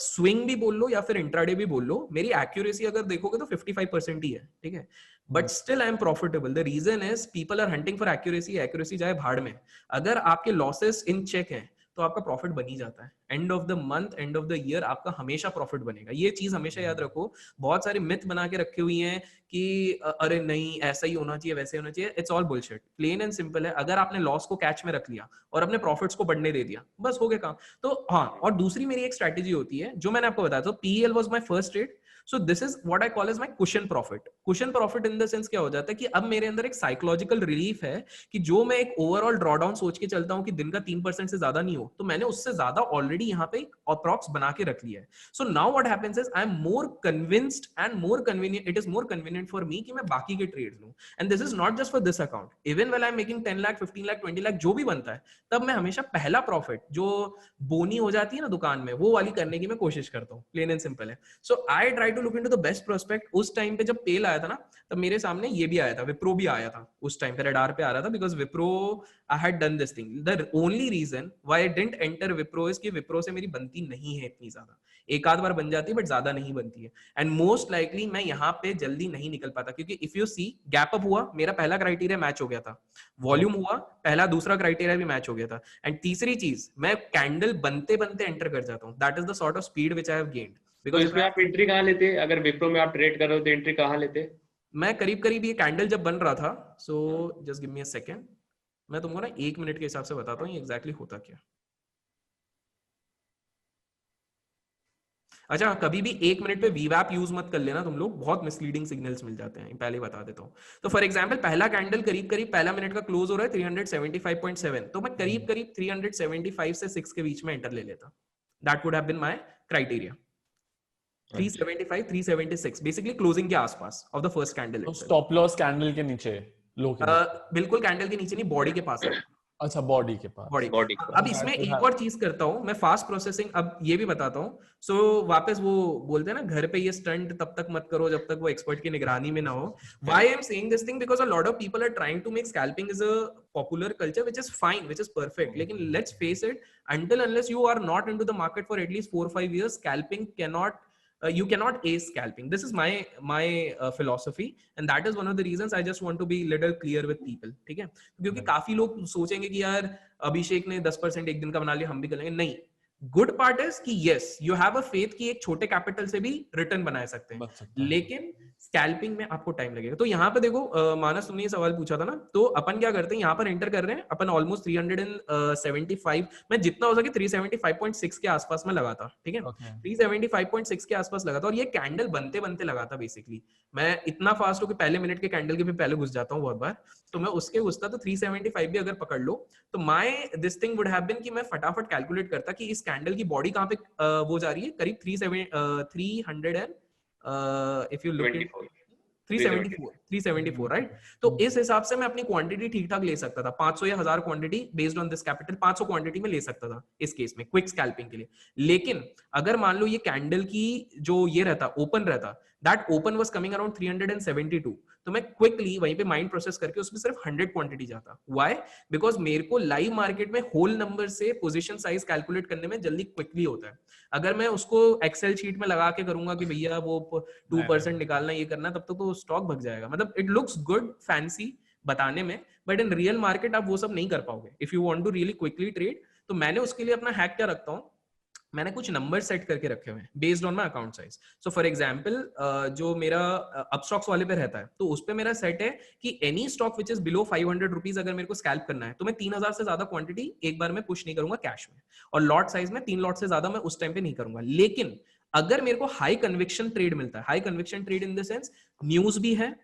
स्विंग भी बोल लो या फिर इंट्राडे भी बोल लो, मेरी एक्यूरेसी अगर देखोगे तो 55% ही है, ठीक है, but still I am profitable. The reason is people are hunting for accuracy, accuracy जाए भाड़ में। अगर आपके लॉसेस इन चेक हैं तो आपका प्रॉफिट बन ही जाता है। End of the month, end of the year आपका हमेशा प्रॉफिट बनेगा। ये चीज हमेशा याद रखो। बहुत सारे मिथ बना के रखे हुई हैं कि अरे नहीं ऐसा ही होना चाहिए, वैसे होना चाहिए। It's all bullshit, plain and simple है। अगर आपने लॉस को कैच में रख लिया और अपने प्रॉफिट्स को बढ़ने दे दिया, बस हो गया काम। तो हाँ, और दूसरी मेरी एक स्ट्रैटेजी होती है जो मैंने आपको बताया था, PL was my first trade. So this is what I call as my cushion profit. Cushion profit in the sense क्या हो जाता है कि अब मेरे अंदर एक साइकोलॉजिकल रिलीफ है कि जो मैं एक ओवरऑल ड्रॉडाउन सोच के चलता हूं कि दिन का 3% से ज्यादा नहीं हो, तो मैंने उससे ज्यादा ऑलरेडी यहाँ पे अप्रॉक्स बना के रख लिया है। So now what happens is I am more convinced and more convenient, it is more convenient for me कि मैं बाकी के ट्रेड्स लूं। And this is not just for this account, even when I am making 10 lakh 15 lakh 20 lakh जो भी बनता है, तब मैं हमेशा पहला प्रॉफिट जो बोनी हो जाती है ना दुकान में, वो वाली करने की मैं कोशिश करता हूँ। प्लेन एंड सिंपल है। So I try to look into the best prospect. उस टाइम पे जब पेल आया था ना, तब मेरे सामने ये भी आया था, विप्रो भी आया था उस टाइम पे, रडार पे आ रहा था, because Wipro I had done this thing. The only reason why I didn't enter Wipro is कि विप्रो से मेरी बनती नहीं है इतनी ज्यादा। एक आध बार बन जाती है बट ज्यादा नहीं बनती है। एंड मोस्ट लाइकली मैं यहाँ पे जल्दी नहीं निकल पाता, क्योंकि if you see gap up हुआ, मेरा पहला क्राइटेरिया मैच हो गया था। वॉल्यूम हुआ, पहला दूसरा क्राइटेरिया भी मैच हो गया था। एंड तीसरी चीज, मैं कैंडल बनते बनते एंटर कर जाता हूँ। That is the sort of speed which I have gained. तो इसमें आप एंट्री कहाँ लेते? अगर विप्रो में आप ट्रेड कर रहे हो तो एंट्री कहाँ लेते? मैं करीब करीब ये कैंडल जब बन रहा था, so just give me a second, मैं तुमको ना 1 मिनट के हिसाब से बताता हूँ ये एग्जैक्टली होता क्या। अच्छा, कभी भी 1 मिनट पे वीवैप यूज मत कर लेना तुम लोग, बहुत मिसलीडिंग सिग्नल्स मिल जाते हैं, पहले बता देता हूँ। तो फॉर एग्जांपल पहला कैंडल करीब करीब पहला मिनट का क्लोज हो रहा है 375.7, तो मैं करीब करीब 375 से 6 के बीच में एंटर ले लेता। That would have been my criteria. 375 376 basically closing के आसपास ऑफ द फर्स्ट कैंडल। तो स्टॉप लॉस कैंडल के नीचे, लो के नीचे? बिल्कुल कैंडल के नीचे नहीं, बॉडी के पास है। अच्छा, बॉडी के पास। बॉडी। अब इसमें एक और चीज करता हूँ मैं, फास्ट प्रोसेसिंग, अब ये भी बताता हूँ। सो वापस वो बोलते हैं ना, घर पे ये स्टंट तब तक मत करो जब तक वो एक्सपर्ट की निगरानी में ना हो। Why I am saying this thing, because a lot of people are trying to make scalping is a popular culture, which is fine, which is perfect, लेकिन let's face it, until unless you are not into the market for at least 4 or 5 years, scalping cannot you cannot ace scalping. This is my philosophy, and that is one of the reasons I just want to be little clear with people. ठीक है, क्योंकि काफी लोग सोचेंगे कि यार अभिषेक ने 10% एक दिन का बना लिया, हम भी कर लेंगे। नहीं, गुड पार्ट इज कि yes you have a faith कि एक छोटे कैपिटल से भी रिटर्न बना सकते हैं, लेकिन स्कैल्पिंग में आपको टाइम लगेगा। तो यहाँ पे देखो मानस, तुमने ये सवाल पूछा था ना, तो अपन क्या करते हैं, यहाँ पर एंटर कर रहे हैं अपन ऑलमोस्ट 375, मैं जितना हो सके 375.6 के आसपास में लगा था, ठीक है, 375.6 के आसपास लगा था, और ये कैंडल बनते बनते लगा था। बेसिकली मैं इतना फास्ट हूँ कि पहले मिनट के कैंडल के भी पहले घुस जाता हूँ बहुत बार, तो मैं उसके घुसता, तो 375 भी अगर पकड़ लो तो my this thing would have been कि मैं फटाफट कैलकुलेट करता कि इस कैंडल की बॉडी कहाँ पे वो जा रही है, करीब 300 and if you look at 374 right. तो इस हिसाब से मैं अपनी क्वांटिटी ठीक ठाक ले सकता था, 500 या 1000 quantity based on this capital, 500 quantity में ले सकता था इस केस में क्विक स्कैल्पिंग के लिए। लेकिन अगर मान लो ये कैंडल की जो ये रहता ओपन रहता, that open was coming around 372, तो मैं क्विकली वहीं पे माइंड प्रोसेस करके उसमें सिर्फ 100 क्वांटिटी जाता। व्हाई? बिकॉज मेरे को लाइव मार्केट में होल नंबर से पोजीशन साइज कैलकुलेट करने में जल्दी क्विकली होता है। अगर मैं उसको एक्सेल शीट में लगा के करूंगा कि भैया वो 2% निकालना, ये करना, तब तक तो स्टॉक भाग जाएगा। मतलब इट लुक्स गुड फैंसी बताने में, बट इन रियल मार्केट आप वो सब नहीं कर पाओगे if you want to really quickly trade. तो मैंने उसके लिए अपना हैक क्या रखता हूँ, मैंने कुछ नंबर सेट करके रखे हुए हैं based on my account size. So for example जो मेरा अपस्टॉक्स वाले पे रहता है, तो उस पे मेरा सेट है कि any stock which is below 500 rupees अगर मेरे को स्कैल्प करना है, तो मैं 3000 से ज्यादा क्वांटिटी एक बार में पुश नहीं करूंगा कैश में, और लॉट साइज में 3 लॉट से ज्यादा मैं उस टाइम पे नहीं करूंगा. लेकिन अगर मेरे को हाई कन्विक्शन ट्रेड मिलता है, high conviction trade in the sense news भी है,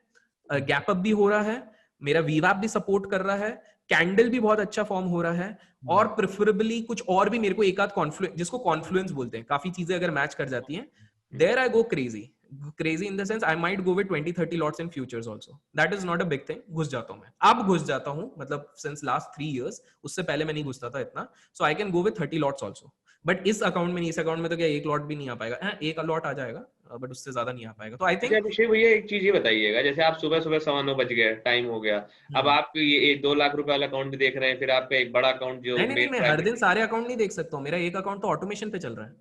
गैप अप भी हो रहा है, मेरा वीवैप भी सपोर्ट कर रहा है, कैंडल भी बहुत अच्छा फॉर्म हो रहा है, और प्रेफरेबली कुछ और भी मेरे को एक आध कॉन्फ्लुएंस, जिसको कॉन्फ्लुएंस बोलते हैं, काफी चीजें अगर मैच कर जाती हैं, there I go crazy in the sense I might go with 20-30 lots in futures also. That is not a big thing. घुस जाता हूं मैं, अब घुस जाता हूं, मतलब सिंस लास्ट 3 इयर्स, उससे पहले मैं नहीं घुसता था इतना. So I can go with 30 lots also. But इस अकाउंट में नहीं, इस अकाउंट में तो क्या एक लॉट भी नहीं आ पाएगा, एक लॉट आ जाएगा, बट उससे ज्यादा नहीं आ पाएगा. तो आई थिंक अभिषेक भैया एक चीज ये बताइएगा, जैसे आप सुबह सुबह 9:15 बज गए, टाइम हो गया, अब आप ये 2 लाख रुपए वाला अकाउंट भी देख रहे हैं, फिर आपका एक बड़ा अकाउंट जो नहीं नहीं नहीं, मेन मैं हर दिन प्राइवेट, सारे अकाउंट नहीं देख सकता हूँ. मेरा एक अकाउंट तो ऑटोमेशन पे चल रहा है.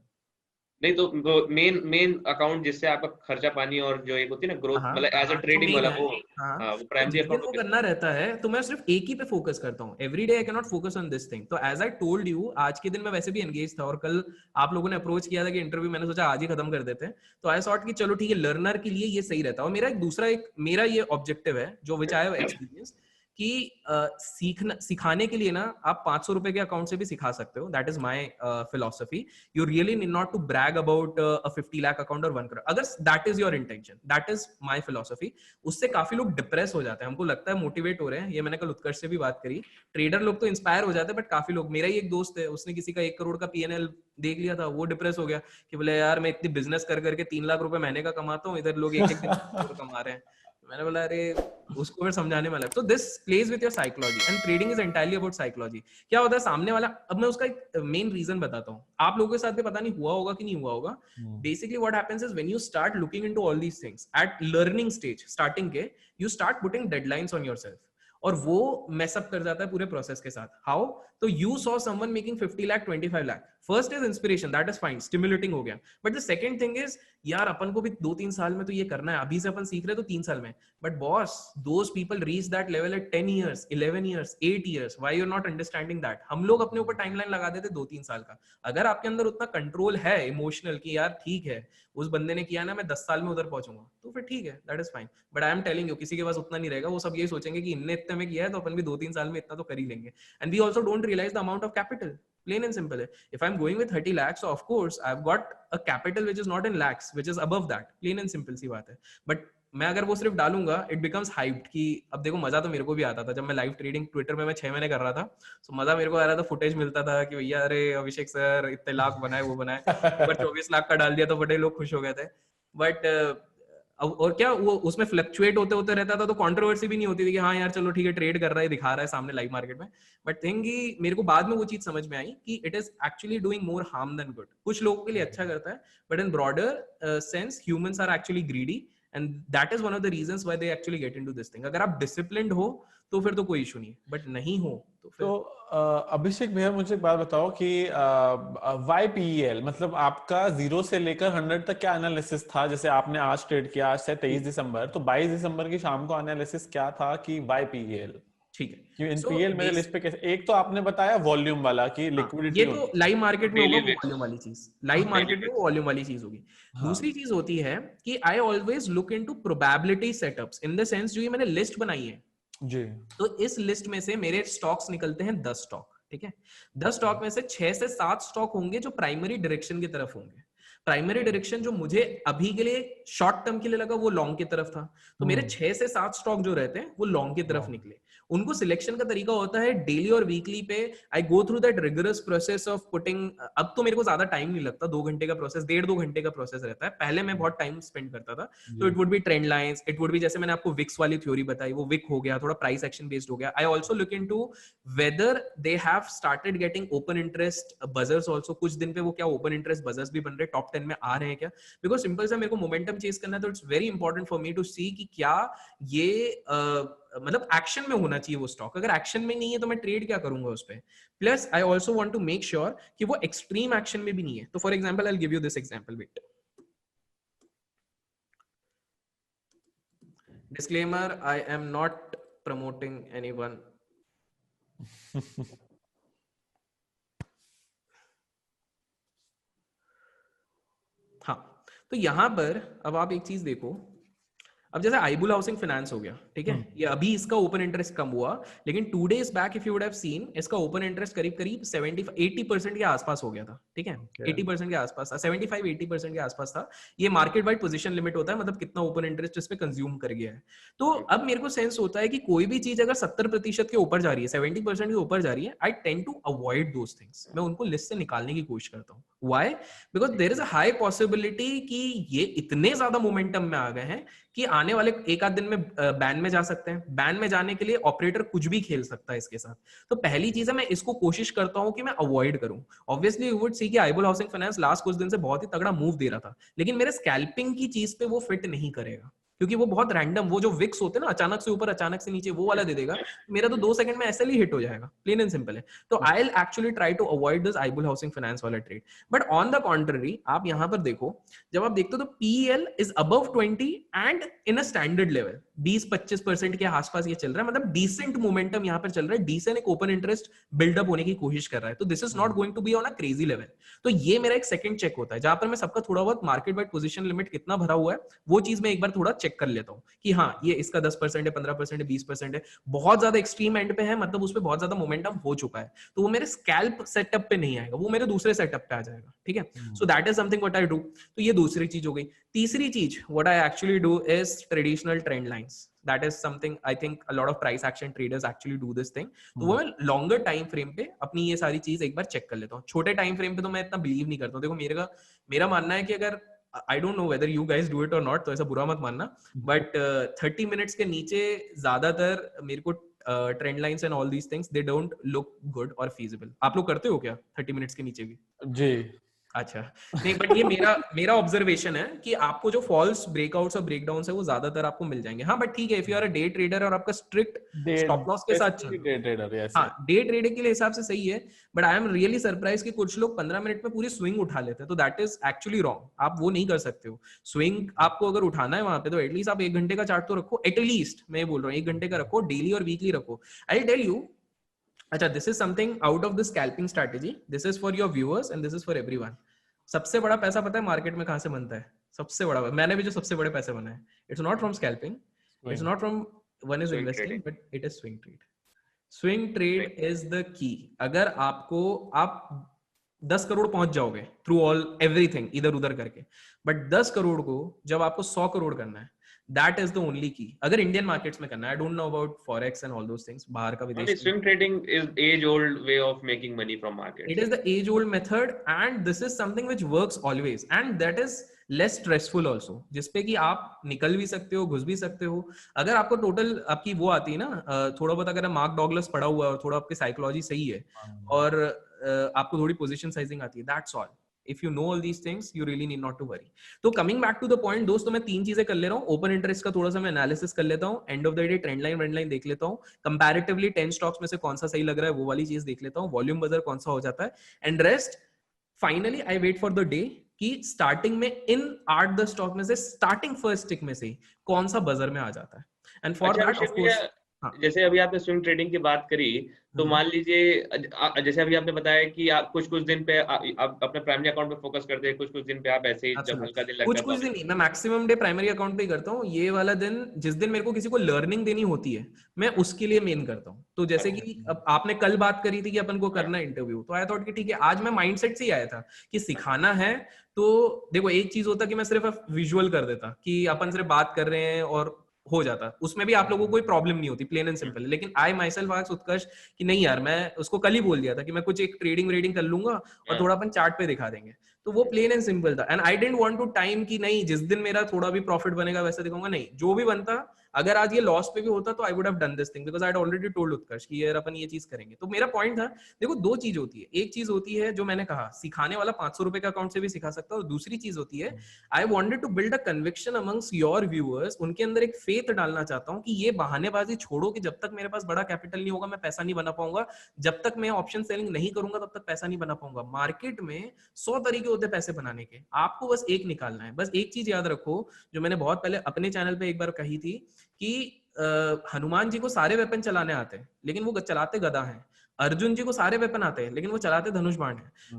नहीं तो मेन मेन अकाउंट जिससे आपका खर्चा पानी और जो एक होती है ना ग्रोथ, हाँ मतलब एज अ हाँ, जो ट्रेडिंग मेन वाला है. वो, हाँ, हाँ, वो तो प्राइमरी जिस दिन अकाउंट वो में करना रहता है तो मैं सिर्फ एक ही पे फोकस करता हूँ. Every day I can not focus on this thing. तो एज आई टोल्ड यू, आज के दिन मैं वैसे भी एंगेज था, और कल आप लोगों ने अप्रोच किया था कि इंटरव्यू, मैंने सोचा आज ही खत्म कर देते हैं. तो आई सॉट कि चलो ठीक है, लर्नर के लिए ये सही रहता है. और मेरा एक दूसरा, एक मेरा ये ऑब्जेक्टिव है जो विच आई हैव एक्सपीरियंस, कि सीखना, सिखाने के लिए ना आप 500 रुपए के अकाउंट से भी सिखा सकते हो. That is my philosophy. You really need not to brag about a 50 lakh account or 1 crore. अगर that is your intention, that is my philosophy. उससे काफी लोग डिप्रेस हो जाते हैं. हमको लगता है मोटिवेट हो रहे हैं, ये मैंने कल उत्कर्ष से भी बात करी. ट्रेडर लोग तो इंस्पायर हो जाते हैं, बट काफी लोग, मेरा ही एक दोस्त है, उसने किसी का 1 करोड़ का पीएनएल देख लिया था, वो डिप्रेस हो गया कि बोले यार मैं इतनी बिजनेस कर करके 3 लाख रुपए महीने का कमाता हूँ, इधर लोग एक एक दिन करोड़ कमा रहे हैं. मैंने बोला अरे, उसको फिर समझाने में लगा. तो this plays with your psychology, and trading is entirely about psychology. क्या होता है सामने वाला, अब मैं उसका एक मेन रीजन बताता हूँ, आप लोगों के साथ भी पता नहीं हुआ होगा कि नहीं हुआ होगा. Basically what happens is when you start looking into all these things at learning stage, starting के, you start putting deadlines on yourself, और वो मैसअप कर जाता है पूरे प्रोसेस के साथ. हाउ? तो you saw someone making 50 lakh 25 lakh, first is inspiration, that is fine, stimulating हो गया. But the second thing is, यार अपन को भी 2-3 साल में तो ये करना है, अभी से अपन सीख रहे तो 3 साल में. But boss, those people reach that level at 10 years, 11 years, 8 years. Why you're not understanding that? हम लोग अपने ऊपर टाइमलाइन लगा देते 2-3 साल का. अगर आपके अंदर उतना कंट्रोल है इमोशनल कि यार ठीक है, उस बंदे ने किया ना, मैं 10 साल में उधर पहुंचूंगा, तो फिर ठीक है, that is fine. But I am telling you, किसी के पास उतना नहीं रहेगा. वो सब ये सोचेंगे कि इनने इतने में किया है, तो अपन भी 2-3 साल में इतना तो कर ही लेंगे. And we also don't realise the amount of capital. Plain and simple. If I'm going with 30 lakhs, so of course I've got a capital which is not in lakhs, which is above that. Plain and simple सी बात है. But मैं अगर वो सिर्फ डालूंगा, it becomes hyped कि अब देखो, मजा तो मेरे को भी आता था जब मैं लाइव ट्रेडिंग ट्विटर में मैं 6 महीने कर रहा था. तो मजा मेरे को आ रहा था, फुटेज मिलता था कि भैया अरे अभिषेक सर इतने लाख बनाए, वो बनाए, ऊपर 24 लाख का डाल दिया तो बड़े लोग खुश हो गए थे. बट और क्या, वो उसमें फ्लक्चुएट होते होते रहता था, तो कंट्रोवर्सी भी नहीं होती थी कि हाँ यार चलो ठीक है, ट्रेड कर रहा है, दिखा रहा है सामने लाइव मार्केट में. बट थिंग मेरे को बाद में वो चीज समझ में आई कि it is actually doing more harm than good. कुछ लोगों के लिए अच्छा करता है, but in broader sense humans are actually greedy, and that is one of the reasons why they actually get into this thing. अगर आप डिसिप्लिन्ड हो तो फिर तो कोई इशू नहीं है, बट नहीं हो तो फिर. तो अभिषेक भैया मुझे एक बात बताओ कि YPEL मतलब आपका 0 से लेकर 100 तक क्या एनालिसिस था? जैसे आपने आज ट्रेड किया, आज से 23 दिसंबर, तो 22 दिसंबर की शाम को एनालिसिस क्या था कि YPEL? ठीक है, कि NPL मेरे लिस्ट पे कैसे? एक तो आपने बताया वॉल्यूम वाला कि लिक्विडिटी ये तो लाइव मार्केट में होगा, वो Daily वॉल्यूम वाली चीज. लाइव मार्केट में वो वॉल्यूम वाली चीज होगी. दूसरी चीज होती है कि I always look into probability setups, in the sense जो ये मैंने लिस्ट बनाई है जी, तो इस लिस्ट में से मेरे स्टॉक्स निकलते हैं 10 स्टॉक. ठीक है, 10 स्टॉक में से 6 से 7 स्टॉक होंगे जो प्राइमरी डायरेक्शन की तरफ होंगे. प्राइमरी डायरेक्शन जो मुझे अभी के लिए शॉर्ट टर्म के लिए लगा वो लॉन्ग की तरफ था, तो मेरे 6 से 7 स्टॉक जो रहते हैं वो लॉन्ग की तरफ निकले. उनको सिलेक्शन का तरीका होता है डेली और वीकली पे. I go through that rigorous process of putting. अब तो मेरे को ज्यादा टाइम नहीं लगता, 2 घंटे का प्रोसेस, 1.5-2 घंटे का प्रोसेस रहता है. पहले मैं बहुत टाइम स्पेंड करता था. तो it would be trend lines, it would be जैसे मैंने आपको विक्स वाली थ्योरी बताई, वो विक हो गया, थोड़ा प्राइस एक्शन बेस्ड हो गया. I also look into whether they have started getting open interest buzzers also. कुछ दिन पे वो क्या ओपन इंटरेस्ट बजर्स भी बन रहे, टॉप 10 में आ रहे हैं क्या? बिकॉज सिंपल सा मेरे को मोमेंटम चेज करना है, तो it's very important for me to see कि क्या ये मतलब एक्शन में होना चाहिए वो स्टॉक. अगर एक्शन में नहीं है तो मैं ट्रेड क्या करूंगा उस पे. Plus I also want to make sure कि वो एक्सट्रीम एक्शन में भी नहीं है. तो for example I will give you this example. Wait, disclaimer, I am not promoting anyone. तो यहाँ पर अब आप एक चीज देखो, अब जैसे आईबुल हाउसिंग फाइनेंस हो गया, ठीक है, ये अभी इसका ओपन इंटरेस्ट कम हुआ, लेकिन 2 days back if you would have seen, इसका ओपन इंटरेस्ट करीब करीब 70-80% के आसपास हो गया था, ठीक है, 80% के आसपास था, 75-80% के आसपास था। ये मार्केट वाइड पोजीशन लिमिट होता है, मतलब कितना ओपन इंटरेस्ट इस पे कंज्यूम कर गया है। तो अब मेरे को सेंस होता है कि कोई भी चीज अगर 70% के ऊपर जा रही है, 70% के ऊपर जा रही है, I tend to avoid those things, मैं उनको लिस्ट से निकालने की कोशिश करता हूँ। Why? Because there is a high possibility कि ये इतने ज्यादा मोमेंटम में आ गए हैं कि आने वाले एक आध दिन में बैन में जा सकते हैं। बैन में जाने के लिए ऑपरेटर कुछ भी खेल सकता है इसके साथ। तो पहली चीज है, मैं इसको कोशिश करता हूं कि मैं अवॉइड करूं। ऑब्वियसली यू वुड सी कि आईबुल हाउसिंग फाइनेंस लास्ट कुछ दिन से बहुत ही तगड़ा मूव दे रहा था, लेकिन मेरे स्कैल्पिंग की चीज पे वो फिट नहीं करेगा, क्योंकि वो बहुत रैंडम, वो जो विक्स होते हैं ना, अचानक से ऊपर अचानक से नीचे, वो वाला दे देगा। मेरा तो 2 सेकंड में ऐसे ही हिट हो जाएगा, प्लेन एंड सिंपल है। तो I will actually try to avoid this Ibull housing finance वाला ट्रेड। बट ऑन द कॉन्ट्ररी, आप यहां पर देखो, जब आप देखते हो तो PL is above 20 and in a standard level 20-25% के आसपास ये चल रहा है, मतलब डिसेंट मोमेंटम यहां पर चल रहा है, डिसेंट एक ओपन इंटरेस्ट बिल्डअप होने की कोशिश कर रहा है। तो this is not going to be on a crazy level. तो ये मेरा एक सेकंड चेक होता है, जहां पर मैं सबका थोड़ा बहुत मार्केट वाइड पोजीशन लिमिट कितना भरा हुआ है वो चीज मैं एक बार थोड़ा चेक कर लेता हूं कि हाँ, ये इसका 10% है, 15% है, 20% है, बहुत ज्यादा एक्सट्रीम एंड पे है, मतलब उस पर बहुत ज्यादा मोमेंटम हो चुका है, तो वो मेरे स्कैल्प सेटअप पे नहीं आएगा, वो मेरे दूसरे सेटअप पे आ जाएगा, ठीक है। So that is something what I do. तो ये दूसरी चीज हो गई। तीसरी चीज what I actually do is traditional trend lines. That is something I think a lot of price action traders actually do this thing. तो वो मैं लॉन्गर टाइम फ्रेम पे अपनी ये सारी चीज एक बार चेक कर लेता हूँ। छोटे टाइम फ्रेम पे तो मैं इतना बिलीव नहीं करता हूँ। देखो मेरा मानना है कि अगर I don't know whether you guys do it or not, तो ऐसा बुरा मत मानना, but 30 मिनट्स के नीचे ज्यादातर मेरे को trend lines and all these things they don't look good और फीजिबल। आप लोग करते हो क्या 30 मिनट्स के नीचे भी? जी अच्छा, नहीं, बट ये मेरा ऑब्जर्वेशन है कि आपको जो फॉल्स ब्रेकआउट्स और ब्रेकडाउन्स है वो ज्यादातर आपको मिल जाएंगे। हाँ, बट ठीक है, if you are a day trader और आपका स्ट्रिक्ट स्टॉप लॉस के साथ डे ट्रेडर, हाँ, डे ट्रेडिंग के लिए हिसाब से सही है, but I am really surprise कि कुछ लोग 15 मिनट में पूरी स्विंग उठा लेते हैं। तो दैट इज एक्चुअली रॉन्ग, आप वो नहीं कर सकते हो। स्विंग आपको अगर उठाना है वहां पे, तो एटलीस्ट आप 1 घंटे का चार्ट तो रखो, एटलीस्ट मैं बोल रहा हूँ 1 घंटे का रखो, डेली और वीकली रखो। आई टेल यू, अच्छा, this is something out of the scalping strategy, this is for your viewers and this is for everyone. सबसे बड़ा पैसा पता है मार्केट में कहां से बनता है? सबसे बड़ा, मैंने भी जो सबसे बड़े पैसे बनाए, it's not from scalping, it's not from one is investing, but it is swing trade. Swing trade is the key. अगर आप 10 करोड़ पहुंच जाओगे थ्रू ऑल एवरीथिंग इधर उधर करके, बट 10 करोड़ को जब आपको 100 करोड़ करना है, that is the only key. अगर इंडियन मार्केट्स में करना है, I don't know about forex and all those things, बाहर का विदेश। Swing trading is age-old way of making money from markets. It is the age-old method, and this is something which works always, and that is less stressful also, जिसपे कि आप निकल भी सकते हो, घुस भी सकते हो। अगर आपको टोटल आपकी वो आती है ना, थोड़ा बहुत अगर मार्क डॉगलस पढ़ा हुआ है और थोड़ा आपकी साइकोलॉजी सही है और आपको थोड़ी पोजीशन साइजिंग आती है, that's all. If you know all these things, you really need not to worry. तो coming back to the point, दोस्तों, मैं 3 चीजें कर ले रहा हूँ। ओपन इंटरेस्ट का थोड़ा सा मैं एनालिसिस कर लेता हूँ, end of the day trend line देख लेता हूँ, कंपैरेटिवली 10 स्टॉक्स में से कौन सा सही लग रहा है वो वाली चीज देख लेता हूँ, वॉल्यूम बजर कौन सा हो जाता है, and rest finally I wait for the day कि स्टार्टिंग में इन 8-10 स्टॉक में से स्टार्टिंग फर्स्ट टिक में से कौन सा बजर में आ जाता है। And for that of course, जैसे अभी आपने स्विंग ट्रेडिंग की बात करी, तो मान लीजिए जैसे अभी आपने बताया कि आप कुछ दिन पे आप अपने प्राइमरी अकाउंट पे फोकस करते हैं, कुछ दिन पे आप ऐसे ही जब हल्का दिन लगता है, कुछ दिन नहीं, मैं मैक्सिमम डे प्राइमरी अकाउंट पे ही करता हूँ। ये वाला दिन जिस दिन मेरे को किसी को लर्निंग देनी होती है, मैं उसके लिए मेन करता हूँ। तो जैसे कि अब आपने कल बात करी थी कि अपन को करना है इंटरव्यू, तो आई थॉट कि ठीक है, आज मैं माइंडसेट से ही आया था कि सिखाना है। तो देखो, एक चीज होता कि मैं सिर्फ विजुअल कर देता कि अपन सिर्फ बात कर रहे हैं और हो जाता, उसमें भी आप लोगों को कोई प्रॉब्लम नहीं होती, प्लेन एंड सिंपल। लेकिन आई माई सेल्फ आस्क्ड उत्कर्ष कि नहीं यार, मैं उसको कल ही बोल दिया था कि मैं कुछ एक ट्रेडिंग कर लूंगा और थोड़ा अपन चार्ट पे दिखा देंगे, तो वो प्लेन एंड सिंपल था। And I didn't want to time कि नहीं जिस दिन मेरा थोड़ा भी प्रॉफिट बनेगा वैसे दिखाऊंगा, नहीं, जो भी बनता, अगर आज ये लॉस पे भी होता तो I would have done this thing, because I had already told Utkarsh कि यार अपन ये चीज करेंगे। तो मेरा पॉइंट था, देखो 2 चीज होती है, एक चीज होती है जो मैंने कहा सिखाने वाला 500 रुपए का अकाउंट से भी सिखा सकता है, और दूसरी चीज होती है I wanted to build a conviction amongst your viewers, उनके अंदर एक फेथ डालना चाहता हूं कि ये बहानेबाजी छोड़ो कि जब तक मेरे पास बड़ा कैपिटल नहीं होगा मैं पैसा नहीं बना पाऊंगा, जब तक मैं ऑप्शन सेलिंग नहीं करूंगा तब तक पैसा नहीं बना पाऊंगा। मार्केट में 100 तरीके होते हैं पैसे बनाने के, आपको बस एक निकालना है। बस एक चीज याद रखो, जो मैंने बहुत पहले अपने चैनल पे एक बार कही थी कि हनुमान जी को सारे वेपन चलाने आते हैं, लेकिन वो चलाते गदा हैं। अर्जुन जी को सारे वेपन आते हैं लेकिन वो चलाते धनुष बाण है।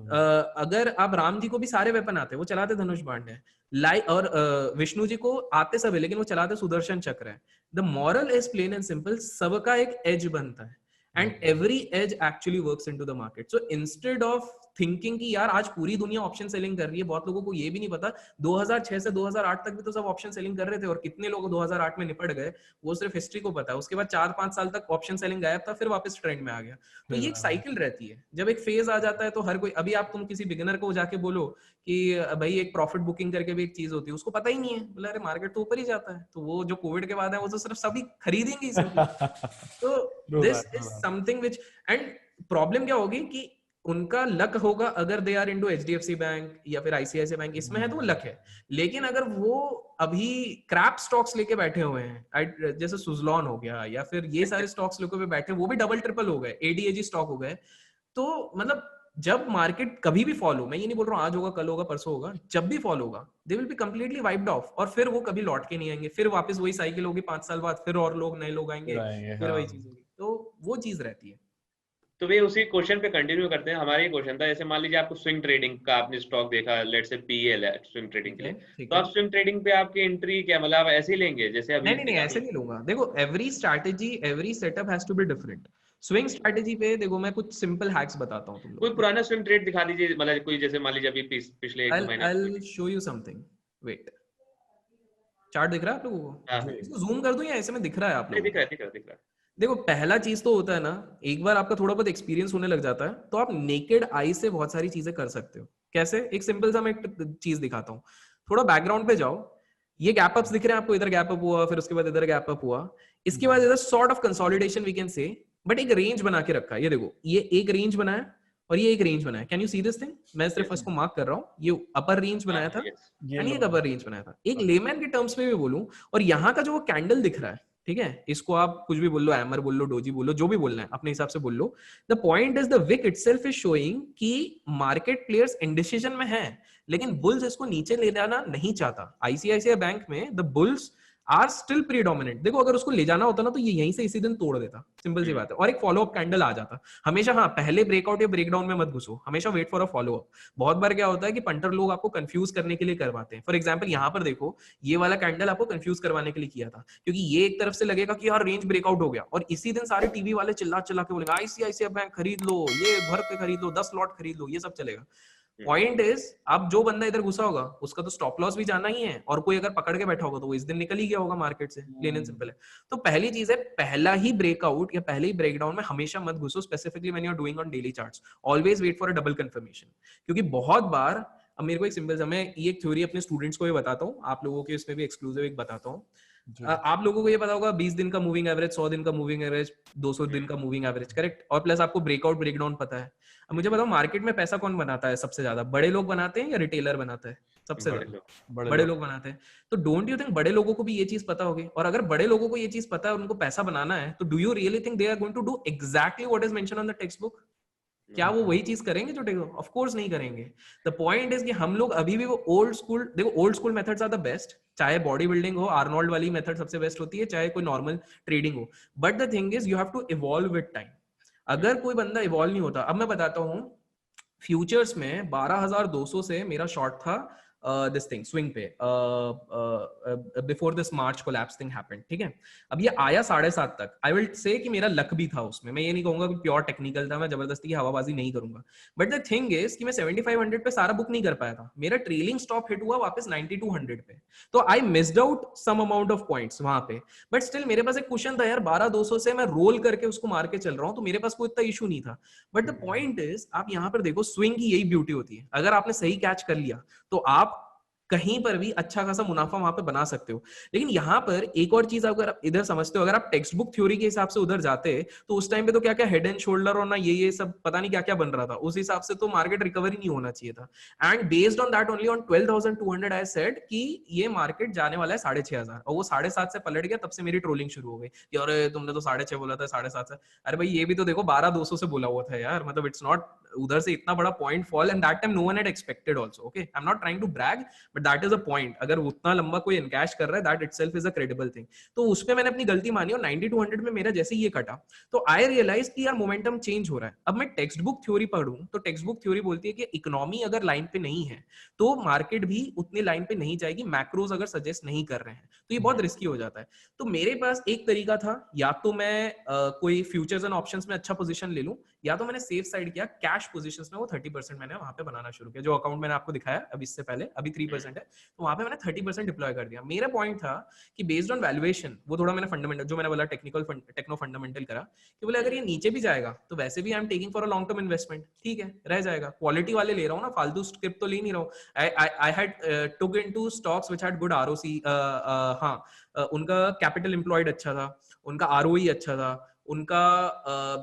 अगर आप राम जी को भी सारे वेपन आते हैं, वो चलाते धनुष बाण है। और विष्णु जी को आते सब है लेकिन वो चलाते सुदर्शन चक्र है। The moral is plain and simple, सबका एक एज बनता है and every edge actually works into the market. So instead of thinking कि यार आज पूरी दुनिया ऑप्शन सेलिंग कर रही है, बहुत लोगों को ये भी नहीं पता 2006 से 2008 तक भी तो सब ऑप्शन सेलिंग कर रहे थे और कितने लोग 2008 में निपट गए वो सिर्फ हिस्ट्री को पता है। उसके बाद 4-5 साल तक ऑप्शन सेलिंग गायब था, फिर वापस ट्रेंड में आ गया। तो ये एक साइकिल रहती है, जब एक फेज आ जाता है तो हर कोई, अभी आप तुम किसी बिगिनर को जाके बोलो कि भाई एक प्रॉफिट बुकिंग करके भी एक चीज होती है, उसको पता ही नहीं है, बोला अरे मार्केट तो ऊपर ही जाता है। तो वो जो कोविड के बाद है वो तो सिर्फ सभी खरीदेंगे तो this is something which, and problem क्या होगी कि उनका लक होगा अगर they are into HDFC bank या फिर आईसीआईसीआई बैंक, इसमें है तो वो लक है। लेकिन अगर वो अभी क्रैप स्टॉक्स लेके बैठे हुए हैं, जैसे सुजलॉन हो गया या फिर ये सारे स्टॉक्स लेके बैठे, वो भी डबल ट्रिपल हो गए, एडीएजी स्टॉक हो गए, तो मतलब जब मार्केट कभी भी फॉल हो, मैं ये नहीं बोल रहा हूँ आज होगा कल होगा परसों होगा, जब भी फॉल होगा they will be completely wiped off, और फिर वो कभी लौट के नहीं आएंगे, फिर वापस वही साइकिल होगी 5 साल बाद, फिर और लोग नए लोग आएंगे, फिर वही चीज होगी। तो वो चीज रहती है। तो भैया उसी क्वेश्चन पे कंटिन्यू करते हैं। हमारा ये क्वेश्चन था, जैसे मान लीजिए आपको स्विंग ट्रेडिंग का आपने स्टॉक देखा, लेट्स से पीएल है स्विंग ट्रेडिंग के लिए, तो आप स्विंग ट्रेडिंग पे आपकी एंट्री क्या मतलब आप ऐसे ही लेंगे जैसे अभी? नहीं ऐसे नहीं लूंगा। देखो every strategy every setup has to be different. Swing strategy पे देखो मैं कुछ सिंपल हैक्स बताता हूं तुम लोग। कोई पुराना स्विंग ट्रेड दिखा दीजिए, मतलब कोई जैसे मान लीजिए अभी पिछले 1-2 महीने। I will show you something, wait. Chart दिख रहा है आप लोगों को? इसको जूम कर दूं या ऐसे में दिख रहा है आप लोगों को? दिख रहा है। देखो पहला चीज तो होता है ना, एक बार आपका थोड़ा बहुत एक्सपीरियंस होने लग जाता है तो आप नेकेड आई से बहुत सारी चीजें कर सकते हो। कैसे? एक सिंपल सा मैं एक चीज दिखाता हूँ। थोड़ा बैकग्राउंड पे जाओ, ये गैप अप्स दिख रहे हैं आपको, इधर गैप अप हुआ, फिर उसके बाद इधर गैप अप हुआ, इसके बाद इधर sort of consolidation we can say, but एक रेंज बना के रखा है। ये देखो ये एक रेंज बनाया और ये एक रेंज बनाया। Can you see this thing? मैं सिर्फ इसको मार्क कर रहा हूँ। ये अपर रेंज बनाया था यानी एक अपर रेंज बनाया था। एक लेमैन के टर्म्स में भी बोलूं, और यहाँ का जो वो कैंडल दिख रहा है, ठीक है, इसको आप कुछ भी बोल लो, हैमर बोल लो, डोजी बोल लो, जो भी बोलना है अपने हिसाब से बोल लो। The point is the wick itself is showing कि मार्केट प्लेयर्स इंडिसीजन में है, लेकिन बुल्स इसको नीचे ले जाना नहीं चाहता। आईसीआईसीआई बैंक में the bulls are still predominant. देखो अगर उसको ले जाना होता ना तो ये यहीं से इसी दिन तोड़ देता, सिंपल सी बात है, और एक फॉलो अप कैंडल आ जाता हमेशा। हाँ, पहले ब्रेकआउट या ब्रेकडाउन में मत घुसो, हमेशा wait for a follow up. बहुत बार क्या होता है कि पंटर लोग आपको कंफ्यूज करने के लिए करवाते हैं। फॉर एग्जांपल यहाँ पर देखो, ये वाला कैंडल आपको कंफ्यूज करवाने के लिए किया था, क्योंकि ये एक तरफ से लगेगा कि यार रेंज ब्रेकआउट हो गया, और इसी दिन सारे टीवी वाले चिल्ला चिल्ला के बोलेंगे आईसीआईसीआई बैंक खरीद लो, ये भर के खरीद लो, 10 लॉट खरीद लो, ये सब चलेगा। पॉइंट इज, अब जो बंदा इधर घुसा होगा उसका तो स्टॉप लॉस भी जाना ही है, और कोई अगर पकड़ के बैठा होगा तो वो इस दिन निकल ही गया होगा मार्केट से, प्लेन एंड सिंपल है। तो पहली चीज है, पहला ही ब्रेकआउट या पहले ही ब्रेकडाउन में हमेशा मत घुसो, specifically when you are doing on daily charts. Always wait for a double confirmation, क्योंकि बहुत बार, अब मेरे को एक सिंपल सा, मैं ये एक थ्योरी अपने स्टूडेंट्स को भी बताता हूँ, आप लोगों के इसमें भी एक्सक्लूसिव एक बताता हूँ। आप लोगों को ये पता होगा 20 दिन का मूविंग एवरेज, 100 दिन का मूविंग एवरेज, 200 दिन का मूविंग एवरेज, करेक्ट, और प्लस आपको ब्रेकआउट ब्रेकडाउन पता है। अब मुझे बताओ मार्केट में पैसा कौन बनाता है सबसे ज्यादा? बड़े लोग बनाते हैं या रिटेलर बनाता है सबसे ज्यादा? बड़े लोग बनाते हैं। तो डोंट यू थिंक बड़े लोगों को भी ये चीज पता होगी? और अगर बड़े लोगों को ये चीज पता है और उनको पैसा बनाना है, तो do you really think they are going to do exactly what is mentioned on the textbook? क्या वो वही चीज करेंगे जो टेक्स्ट? ऑफ कोर्स नहीं करेंगे। द पॉइंट इज कि हम लोग अभी भी वो ओल्ड स्कूल, देखो old school methods are the best, चाहे बॉडी बिल्डिंग हो, आर्नोल्ड वाली मेथड सबसे बेस्ट होती है, चाहे कोई नॉर्मल ट्रेडिंग हो, but the thing is you have to evolve with time. अगर कोई बंदा इवॉल्व नहीं होता, अब मैं बताता हूँ, फ्यूचर्स में 12,200 से मेरा शॉर्ट था दिस थिंग स्विंग पे, before this March collapse thing happened, ठीक है। अब ये आया 7.5 तक। आई विल से कि मेरा लक भी था उसमें, मैं ये नहीं कहूंगा कि प्योर टेक्निकल था, मैं जबरदस्ती की हवाबाजी नहीं करूंगा, बट द थिंग इज कि मैं 7500 पे सारा बुक नहीं कर पाया था। मेरा ट्रेलिंग स्टॉप हिट हुआ वापस 9200 पे, तो I missed out some amount of points वहां पे, बट स्टिल मेरे पास एक क्वेश्चन था यार, 12,200 से मैं रोल करके उसको मार के चल रहा हूं, तो मेरे पास कोई इतना इशू नहीं था। बट द पॉइंट इज, आप यहाँ पर देखो, स्विंग की यही ब्यूटी होती है, अगर आपने सही कैच कर लिया तो आप कहीं पर भी अच्छा खासा मुनाफा वहां पे बना सकते हो। लेकिन यहाँ पर एक और चीज अगर आप इधर समझते हो, अगर आप टेक्स्ट बुक थ्योरी के हिसाब से उधर जाते तो उस टाइम पे तो क्या क्या हेड एंड शोल्डर और ना ये सब पता नहीं क्या क्या बन रहा था, उस हिसाब से तो मार्केट रिकवरी नहीं होना चाहिए था। And based on that only on 12,200 I said कि ये मार्केट जाने वाला है 6,500, और वो 7.5 से पलट गया। तब से मेरी ट्रोलिंग शुरू हो गई कि अरे तुमने तो 6.5 बोला था, 7.5 से। अरे भाई ये भी तो देखो 12,200 से बोला हुआ था यार, मतलब इट्स नॉट उधर से इतना बड़ा point fall, and that time no one had expected also. Okay, I am not trying to brag, but that is a point, अगर उतना लंबा कोई एनकैश कर रहा है that itself is a credible thing. तो उसमें मैंने अपनी गलती मानी और 90 to 100 में मेरा जैसे ये कटा तो आई रियलाइज कि यार मोमेंटम चेंज हो रहा है। अब मैं टेक्स्ट बुक थ्योरी पढ़ूं तो टेक्स्ट बुक थ्योरी बोलती है कि इकोनॉमी अगर लाइन पे नहीं है तो मार्केट भी उतनी लाइन पे नहीं जाएगी, मैक्रोज अगर सजेस्ट नहीं कर रहे हैं तो ये बहुत रिस्की हो जाता है। तो मेरे पास एक तरीका था, या तो मैं कोई फ्यूचर्स एंड ऑप्शंस में अच्छा पोजीशन ले लूं, या तो मैंने सेफ साइड किया, कैश पोजीशंस में वो 30% मैंने वहां पे बनाना शुरू किया। जो अकाउंट मैंने आपको दिखाया अभी इससे पहले, अभी 3% है, तो वहां पे मैंने 30% डिप्लॉय कर दिया। मेरा पॉइंट था कि बेस्ड ऑन वैल्यूएशन, वो थोड़ा मैंने फंडामेंटल, जो मैंने बोला टेक्नो फंडामेंटल करा, कि बोले अगर ये नीचे भी जाएगा तो वैसे भी I am taking for a long term investment, ठीक है रह जाएगा, क्वालिटी वाले ले रहा हूँ ना, फालतू स्क्रिप्ट तो ले नहीं रहा हूँ। I had took into stocks which had good ROC, हाँ उनका कैपिटल एम्प्लॉयड अच्छा था, उनका आरओई अच्छा था, उनका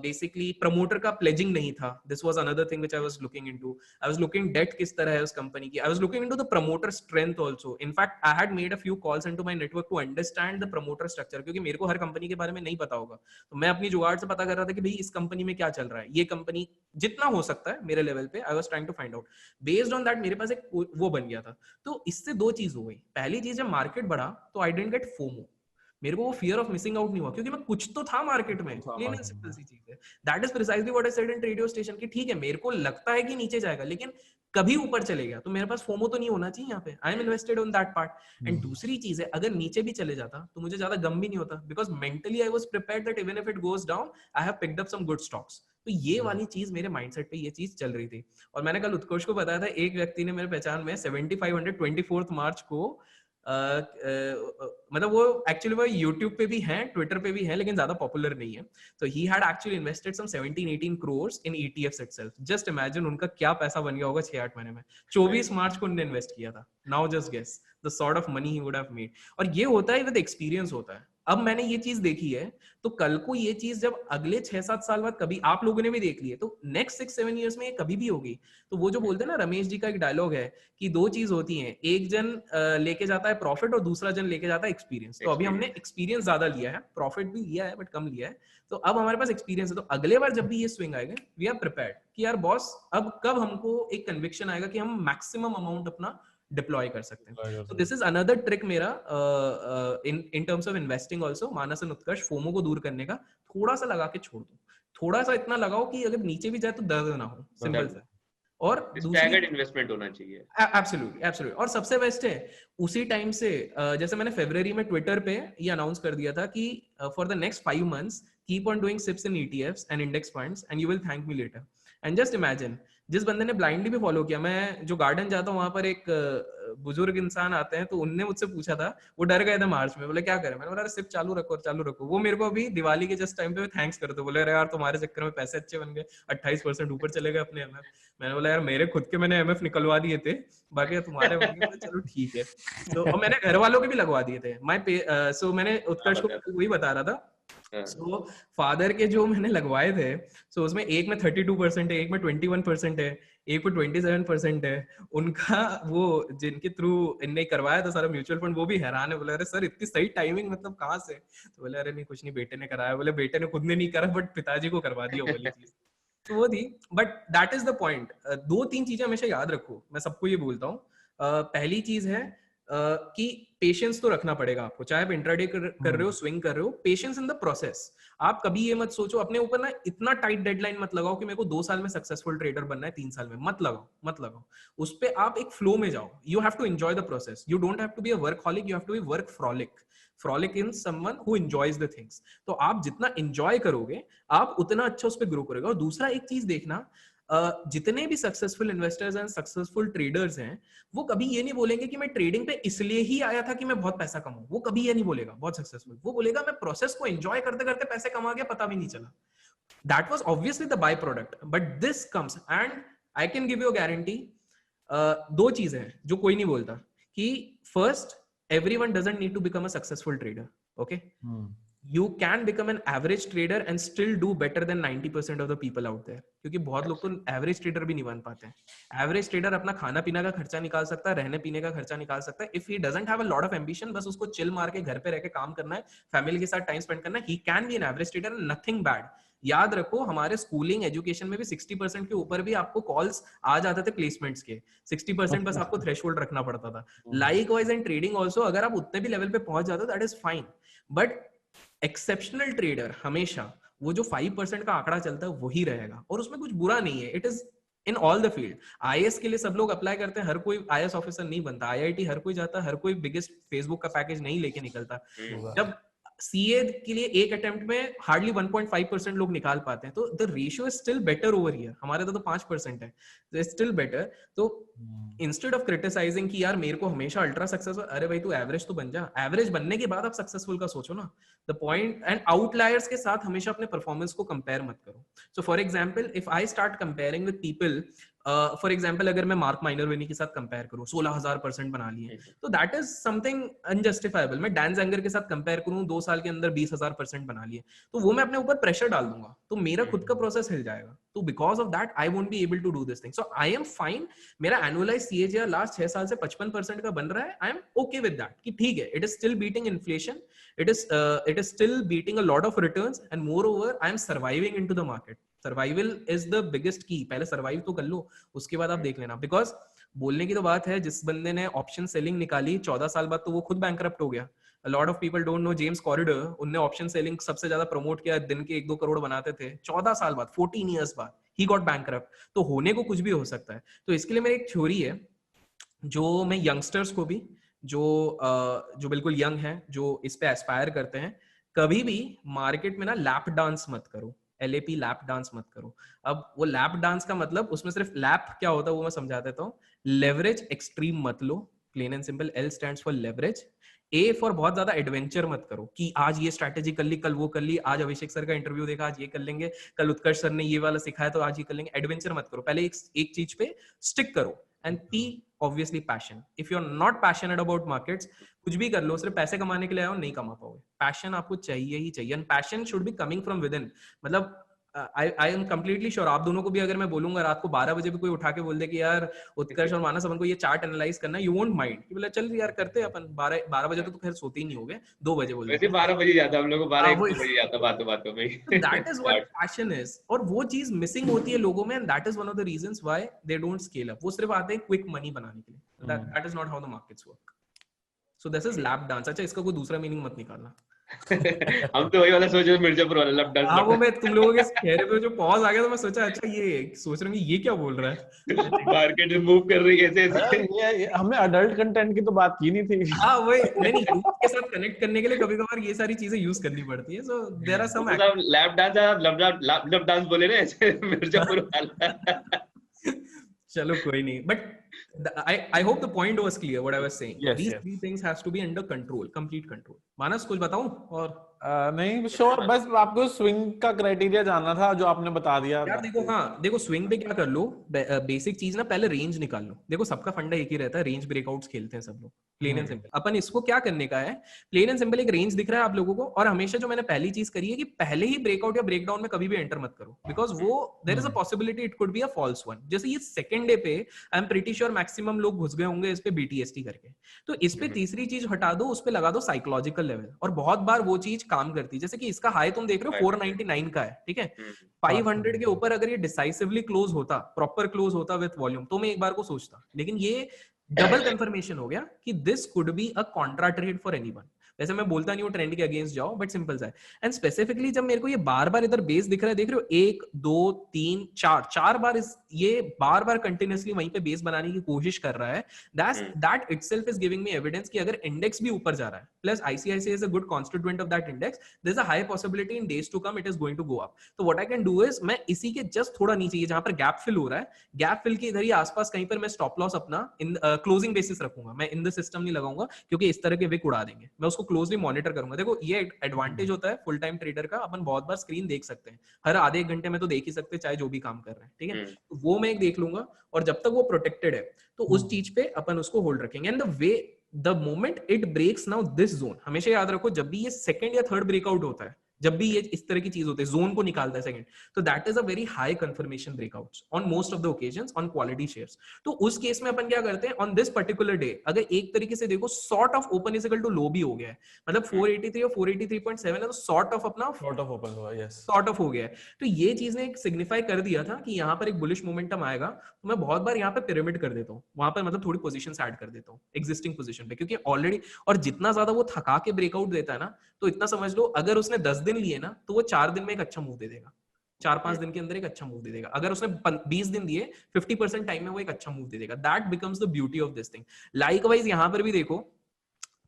बेसिकली प्रमोटर का प्लेजिंग नहीं था। This was another thing which I was looking into. I was looking debt किस तरह है उस कंपनी की, I was looking into the promoter strength also. In fact I had made a few calls into my network to understand the promoter structure, क्योंकि मेरे को हर company के बारे में नहीं पता होगा, तो मैं अपनी जुगाड़ से पता कर रहा था कि भाई इस कंपनी में क्या चल रहा है, ये कंपनी जितना हो सकता है मेरे लेवल पे I was trying to find out. Based on that मेरे पास एक वो बन गया था। तो इससे दो चीज हो गई, पहली चीज जब मार्केट बढ़ा तो आई डिडंट गेट फोमो, मेरे को वो फियर ऑफ मिसिंग आउट नहीं हुआ, क्योंकि मैं कुछ तो था मार्केट में, प्लेन एंड सिंपल सी चीज है। That is precisely what I said in radio station कि ठीक है मेरे को लगता है कि नीचे जाएगा लेकिन कभी ऊपर चले गया तो मेरे पास फोमो तो नहीं होना चाहिए यहाँ पे, I M invested on that part. And दूसरी चीज है, अगर नीचे भी चले जाता तो मुझे ज्यादा गम भी नहीं होता, because mentally I was prepared that even if it goes down I have picked up some good stocks. तो ये वाली चीज मेरे माइंडसेट पे ये चीज चल रही थी। और मैंने कल उत्कर्ष को बताया था, एक व्यक्ति ने मेरे पहचान में 7500 24 मार्च को मतलब वो एक्चुअली वो यूट्यूब पे भी हैं, ट्विटर पे भी हैं, लेकिन ज्यादा पॉपुलर नहीं है। तो he had actually invested some 17-18 crores in ETFs itself. Just imagine उनका क्या पैसा बन गया होगा 6-8 महीने में। 24 मार्च को उन्होंने इन्वेस्ट किया था। Now just guess the sort of money he would have made. और ये होता है विद एक्सपीरियंस होता है। अब मैंने ये चीज देखी है तो कल को ये चीज जब अगले 6-7 साल बाद कभी आप लोगों ने भी देख ली है तो नेक्स्ट 6-7 ईयर्स में ये कभी भी होगी। तो वो जो बोलते हैं ना, रमेश जी का एक डायलॉग है कि दो चीज होती हैं, एक जन लेके जाता है प्रॉफिट और दूसरा जन लेके जाता है एक्सपीरियंस। तो अभी हमने एक्सपीरियंस ज्यादा लिया है, प्रॉफिट भी लिया है बट कम लिया है, तो अब हमारे पास एक्सपीरियंस है। तो अगले बार जब भी ये स्विंग आएगा वी आर प्रिपेयर्ड कि यार बॉस अब कब हमको एक कन्विक्शन आएगा कि हम मैक्सिमम अमाउंट अपना डिप्लॉय कर सकते हैं। तो दिस इज अनदर ट्रिक मेरा in terms of investing also. Manas and Utkarsh, FOMO को दूर करने का थोड़ा सा लगा के छोड़ दो, थोड़ा सा इतना लगाओ कि अगर नीचे भी जाए तो दर्द ना हो, सिंपल सा। और स्टैगर्ड इन्वेस्टमेंट होना चाहिए। Absolutely absolutely. और सबसे बेस्ट है उसी टाइम से जैसे मैंने फरवरी में ट्विटर पे ये अनाउंस कर दिया था कि for the next 5 months keep on doing SIPs in ETFs and index funds and you will thank me later. And just imagine, जिस बंदे ने ब्लाइंडली भी फॉलो किया, मैं जो गार्डन जाता हूँ वहां पर एक बुजुर्ग इंसान आते हैं, तो उनने मुझसे पूछा था, वो डर गए थे मार्च में, बोले क्या करें, मैंने बोला सिर्फ चालू रखो चालू रखो। वो मेरे को अभी दिवाली के जस्ट टाइम पे थैंक्स करते, बोले अरे यार तुम्हारे चक्कर में पैसे अच्छे बन गए, 28% ऊपर चले गए अपने MF। मैंने बोला यार मेरे खुद के मैंने MF निकलवा दिए थे, बाकी तुम्हारे बन गए, चलो ठीक है। तो और मैंने घर वालों के भी लगवा दिए थे। सो मैंने उत्कर्ष को वही बता रहा था। सो फादर के जो मैंने लगवाए थे, सो उसमें एक में 32% है, एक में 21% है, एक में 27% है। उनका वो जिनके थ्रू इनने करवाया था सारा म्यूचुअल फंड, वो भी हैरान है, बोले अरे सर इतनी सही टाइमिंग मतलब कहाँ से। तो बोले अरे नहीं कुछ नहीं, बेटे ने कराया। बोले बेटे ने खुद ने नहीं करा बट पिताजी को करवा दिया वाली चीज। तो वो थी, but that is the point. 2-3 चीजें हमेशा याद रखो, मैं सबको ये बोलता हूँ। पहली चीज है कि पेशेंस तो रखना पड़ेगा आपको, चाहे आप इंट्राडे कर रहे हो, स्विंग कर रहे हो, पेशेंस इन द प्रोसेस। आप कभी ये मत सोचो अपने ऊपर ना इतना टाइट डेडलाइन मत लगाओ कि मेरे को 2 साल में सक्सेसफुल ट्रेडर बनना है, 3 साल में, मत लगाओ। उस पे आप एक फ्लो में जाओ। You have to enjoy the process, you don't have to be a workaholic, you have to be work frolic in someone who enjoys the things. तो आप जितना एंजॉय करोगे आप उतना अच्छा उस पर ग्रो करोगे। और दूसरा एक चीज देखना, जितने भी successful investors and successful traders हैं, वो कभी ये नहीं बोलेंगे कि मैं ट्रेडिंग पे इसलिए ही आया था कि मैं बहुत पैसा कमाऊं। वो कभी ये नहीं बोलेगा बहुत सक्सेसफुल, वो बोलेगा मैं प्रोसेस को एंजॉय करते करते पैसे कमा गया, पता भी नहीं चला। That was obviously the byproduct, but this comes and I can give you a guarantee. 2 चीजें हैं जो कोई नहीं बोलता कि first, everyone doesn't need to become a successful trader, okay? You can become an average trader and still do better than 90% of the people out there. क्योंकि बहुत लोग तो एवरेज ट्रेडर भी नहीं बन पाते हैं। एवरेज ट्रेडर अपना खाना पीना का खर्चा निकाल सकता है, रहने पीने का खर्चा निकाल सकता है। If he doesn't have a lot of ambition, बस उसको चिल मार के घर पे रह के काम करना है, फैमिली के साथ टाइम स्पेंड करना है, he can be an average trader and nothing bad. याद रखो हमारे स्कूलिंग एजुकेशन में भी 60% के ऊपर भी आपको कॉल्स आ जाते थे प्लेसमेंट्स के, 60% बस आपको थ्रेशोल्ड रखना पड़ता था। लाइकवाइज इन ट्रेडिंग ऑल्सो, अगर आप उतने भी लेवल पे पहुंच जाते हो that is fine, but exceptional trader हमेशा वो जो 5% का आंकड़ा चलता है वही रहेगा, और उसमें कुछ बुरा नहीं है। It is in all the field. IAS के लिए सब लोग अप्लाई करते हैं, हर कोई आईएएस ऑफिसर नहीं बनता, आईआईटी हर कोई जाता है, हर कोई बिगेस्ट फेसबुक का पैकेज नहीं लेके निकलता। जब सीए के लिए एक अटेम्प्ट में हार्डली 1.5% लोग निकाल पाते हैं, तो the ratio is still better over here. हमारे तो 5% है, स्टिल बेटर। तो इंस्टेड ऑफ क्रिटिसाइजिंग कि यार मेरे को हमेशा अल्ट्रा सक्सेसफुल, अरे भाई तू एवरेज तो बन जा, एवरेज बनने के बाद आप सक्सेसफुल का सोचो ना। द पॉइंट, एंड आउटलायर्स के साथ हमेशा अपने परफॉर्मेंस को कंपेयर मत करो। So for example if I start comparing with people, for example अगर मैं मार्क माइनरवेनी के साथ कंपेयर करूं, 16,000% बना लिए, तो दैट इज समथिंग अनजस्टिफाइबल। मैं डैन ज़ैंगर के साथ कंपेयर करूं, 2 साल के अंदर 20,000% बना लिए, तो वो मैं अपने ऊपर प्रेशर डाल दूंगा, तो मेरा खुद का प्रोसेस हिल जाएगा। तो because of that I won't be able to do this thing. So I am fine, मेरा एनुअलाइज सीएजीआर लास्ट 6 साल से 55% का बन रहा है। I am okay with that कि ठीक है, it is still beating inflation, it is still beating a lot of returns, and moreover I am surviving into the market. Survival is the biggest key. पहले survive तो कर लो, उसके बाद आप देख लेना। because बोलने की तो बात है, जिस बंदे ने ऑप्शन सेलिंग निकाली 14 साल बाद, तो वो खुद बैंकरप्ट हो गया। A lot of people don't know James Cordier, उनने ऑप्शन सेलिंग सबसे ज्यादा प्रमोट किया, दिन के 1-2 करोड़ बनाते थे, 14 साल बाद, 14 years बाद he got bankrupt। तो होने को कुछ भी हो सकता है। तो इसके लिए मेरी एक थ्योरी है, जो मैं यंगस्टर्स को भी, जो बिल्कुल यंग हैं, जो इस पे एस्पायर करते हैं, कभी भी मार्केट में ना लैप डांस मत करो, LAP लैप डांस मत करो। अब वो लैप डांस का मतलब, उसमें सिर्फ लैप क्या होता है वो मैं समझा देता हूँ। लेवरेज एक्सट्रीम मत लो, plain and simple. L stands for leverage. A for बहुत ज्यादा एडवेंचर मत करो कि आज ये स्ट्रैटेजी कर ली, कल वो कर ली, आज अभिषेक सर का इंटरव्यू देखा, आज ये कर लेंगे, कल उत्कर्ष सर ने ये वाला सिखाया तो आज ये कर लेंगे। एडवेंचर मत करो, पहले एक चीज पे स्टिक करो। And P obviously passion. If you're not passionate about markets, कुछ भी कर लो, सिर्फ पैसे कमाने के लिए आओ, नहीं कमा पाओगे। पैशन आपको चाहिए ही चाहिए, and passion should be coming from within। मतलब I am completely sure, आप दोनों को भी अगर मैं बोलूंगा रात को 12 बजे भी कोई उठा के बोल दे कि यार उत्कर्ष और मानस अपन को ये चार्ट एनालाइज करना है, you won't mind कि बोला चल यार करते हैं अपन। 12 बजे तो खैर सोते ही नहीं होगे, 2 बजे बोल वैसे 12 बजे जाता, हम लोग को 12-1 बजे जाता बातों में। That is what passion is, और वो चीज मिसिंग होती है लोगों में, and that is one of the reasons why they don't scale up। वो सिर्फ आते हैं क्विक मनी बनाने के लिए। That is not how the markets work। So this is lap dance। अच्छा, इसका कोई दूसरा मीनिंग मत निकालना। हम तो वही वाला सोच रहे, मिर्जापुर वाला लैप डांस। हाँ, वो मैं तुम लोगों के चेहरे पे जो पॉज आ गया, तो मैं सोचा अच्छा ये सोच रहे हैं ये क्या बोल रहा है। मार्केट मूव कर रही है ऐसे। ये हमने अडल्ट कंटेंट की तो बात की नहीं थी। हाँ वही, नहीं यूथ के साथ कनेक्ट करने के लिए कभी कभार ये सारी चीजें यूज करनी पड़ती है। So there are some lap dance, lap dance बोले ना ऐसे मिर्जापुर वाला। चलो कोई नहीं, but I hope the point was clear what I was saying। Yes, These yes. 3 things has to be under control, complete control। मानस कुछ बताऊं? और नहीं श्योर, बस आपको स्विंग का क्राइटेरिया जानना था जो आपने बता दिया। यार देखो, हाँ देखो, स्विंग पे क्या कर लो, बेसिक चीज ना, पहले रेंज निकाल लो। देखो सबका फंडा एक ही रहता है, रेंज ब्रेकआउट्स खेलते हैं सब लोग, प्लेन एंड सिंपल। अपन इसको क्या करने का है, प्लेन एंड सिंपल एक रेंज दिख रहा है आप लोगों को, और हमेशा जो मैंने पहली चीज करी है कि पहले ही ब्रेकआउट या ब्रेकडाउन में कभी भी एंटर मत करो, बिकॉज वो there is a possibility it could be a false one. जैसे ये सेकंड डे पे I am pretty sure maximum लोग घुस गए होंगे इस पे BTST करके, तो इस पे तीसरी चीज हटा दो, उस पे लगा दो साइकोलॉजिकल लेवल, और बहुत बार वो चीज काम करती है। जैसे कि इसका हाई तुम देख रहे हो 499 का है, ठीक है, 500 के ऊपर अगर ये डिसाइसिवली क्लोज होता, प्रॉपर क्लोज होता विद वॉल्यूम, तो मैं एक बार को सोचता, लेकिन ये डबल कंफर्मेशन हो गया कि this could be a Contra trade for anyone. वैसे मैं बोलता नहीं हूँ ट्रेंड के अगेंस्ट जाओ, बट सिंपल सा है। एंड स्पेसिफिकली जब मेरे को ये बार बार इधर बेस दिख रहा है, देख रहे हो 1 2 3 4 बार ये बार बार कंटिन्यूअसली वहीं पे बेस बनाने की कोशिश कर रहा है, that itself is giving me evidence कि अगर इंडेक्स भी ऊपर जा रहा है, plus ICICI is a good constituent of that index, there is a high possibility in days to come it is going to go up. तो what I can do is, मैं इसी के जस्ट थोड़ा नीचे जहां पर गैप फिल हो रहा है, गैप फिल के इधर ही आसपास कहीं पर मैं स्टॉप लॉस अपना इन क्लोजिंग बेसिस रखूंगा। मैं इन द सिस्टम नहीं लगाऊंगा, क्योंकि इस तरह के विक उड़ा देंगे। मैं उसको क्लोजली मॉनिटर करूंगा। देखो ये एडवांटेज होता है फुल टाइम ट्रेडर का, अपन बहुत बार स्क्रीन देख सकते हैं, हर आधे 1 घंटे में तो देख ही सकते हैं, चाहे जो भी काम कर रहे हैं, ठीक है। तो वो मैं एक देख लूंगा, और जब तक वो प्रोटेक्टेड है तो उस चीज पे अपन उसको होल्ड रखेंगे। And the moment it breaks now this zone, हमेशा याद रखो जब भी ये सेकंड या थर्ड ब्रेकआउट होता है, जब भी ये इस तरह की चीज होती है, जोन को निकालता है सेकंड, तो that is a very high confirmation breakouts on most of the occasions on quality shares. तो उस केस में अपन क्या करते हैं, ऑन दिस पर्टिकुलर डे अगर एक तरीके से देखो sort of open is equal to low भी हो गया है, मतलब 483 और 483.7 है, तो सॉर्ट ऑफ अपना सॉर्ट ऑफ ओपन हुआ, यस, सॉर्ट ऑफ हो गया है। तो ये चीज ने सिग्निफाई कर दिया था कि यहाँ पर एक बुलिश मोमेंटम आएगा, तो मैं बहुत बार यहाँ पे पिरामिड कर देता हूँ, वहां पर मतलब थोड़ी पोजीशंस ऐड कर देता हूँ एग्जिस्टिंग पोजीशन पे, क्योंकि ऑलरेडी, और जितना ज्यादा वो थका के ब्रेकआउट देता है ना, तो इतना समझ लो अगर उसने 10 दिन लिए ना, तो वो 4 दिन में एक अच्छा मूव दे देगा, 4-5 दिन के अंदर एक अच्छा मूव दे देगा। अगर उसने 20 दिन दिए, 50% टाइम में वो एक अच्छा मूव दे देगा। That becomes the beauty of this thing. Likewise यहाँ पर भी देखो,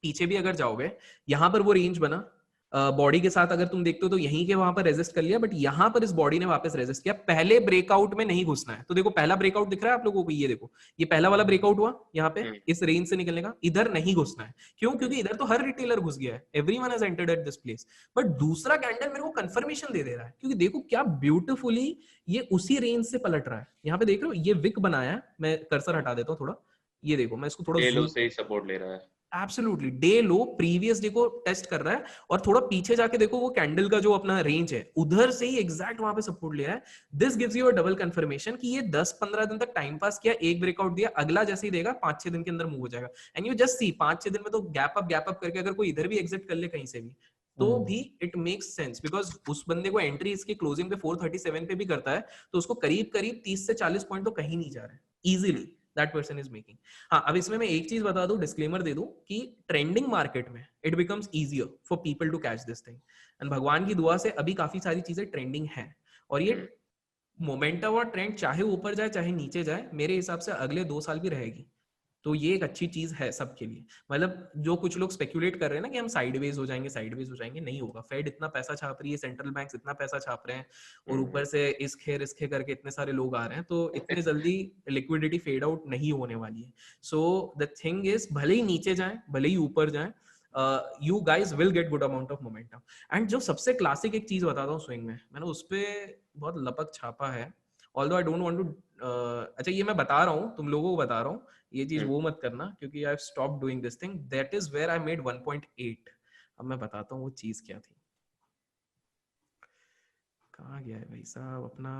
पीछे भी अगर जाओगे, यहाँ पर वो रेंज बना बॉडी के साथ, अगर तुम देखते हो तो यहीं के वहां पर रेजिस्ट कर लिया, बट यहाँ पर इस बॉडी ने वापस रेजिस्ट किया। पहले ब्रेकआउट में नहीं घुसना है, तो देखो पहला ब्रेकआउट दिख रहा है आप लोगों को, ये देखो ये पहला वाला ब्रेकआउट हुआ यहाँ पे इस रेंज से निकलने का, इधर नहीं घुसना है। क्यों? क्योंकि इधर तो हर रिटेलर घुस गया है, everyone has entered at this place. But दूसरा कैंडल मेरे को कंफर्मेशन दे रहा है, क्योंकि देखो क्या ब्यूटीफुली ये उसी रेंज से पलट रहा है। यहाँ पे देख रहे हो ये विक बनाया है, मैं कर्सर हटा देता हूँ थोड़ा, ये देखो मैं इसको थोड़ा लो से ही सपोर्ट ले रहा है, एब्सोल्युटली डे लो प्रीवियस डे को टेस्ट कर रहा है, और थोड़ा पीछे जाके देखो वो कैंडल का जो अपना रेंज है उधर से ही एग्जैक्ट वहां पे सपोर्ट ले रहा है। This gives you a double confirmation कि ये 10-15 दिन तक टाइम पास किया, एक ब्रेकआउट दिया, अगला जैसे ही देगा 5-6 दिन के अंदर मूव हो जाएगा। एंड यू जस्ट सी 5-6 दिन में तो गैप अप करके अगर कोई इधर भी एग्जिट कर ले कहीं से भी, तो भी इट मेक्स सेंस, बिकॉज उस बंदे को एंट्री इसकी क्लोजिंग पे 437 पे भी करता है, तो उसको करीब करीब 30 से 40 पॉइंट तो कहीं नहीं जा रहा है easily, that person is making। हाँ, अब इसमें मैं एक चीज बता दूं, डिस्क्लेमर दे दूं कि ट्रेंडिंग मार्केट में it becomes easier for people to catch this thing, and भगवान की दुआ से अभी काफी सारी चीजें ट्रेंडिंग है, और ये मोमेंटम और ट्रेंड चाहे ऊपर जाए चाहे नीचे जाए, मेरे हिसाब से अगले 2 साल भी रहेगी। तो ये एक अच्छी चीज है सबके लिए। मतलब जो कुछ लोग स्पेक्यूलेट कर रहे हैं ना कि हम साइडवेज हो जाएंगे, नहीं होगा। फेड इतना पैसा छाप रही है, सेंट्रल बैंक्स इतना पैसा छाप रहे हैं, और ऊपर से इस खे करके इतने सारे लोग आ रहे हैं, तो इतने जल्दी लिक्विडिटी फेड आउट नहीं होने वाली है। सो द थिंग इज, भले ही नीचे जाए भले ही ऊपर जाए, you guys will get good amount of momentum। And जो सबसे क्लासिक एक चीज बताता हूँ स्विंग में, मैंने उस पे बहुत लपक छापा है, although I don't want to अच्छा ये मैं बता रहा हूँ, तुम लोगों को बता रहा हूँ, ये चीज वो मत करना, क्योंकि I have stopped doing this thing. That is where I made 1.8। अब मैं बताता हूँ वो चीज क्या थी। कहाँ गया है भाई साहब अपना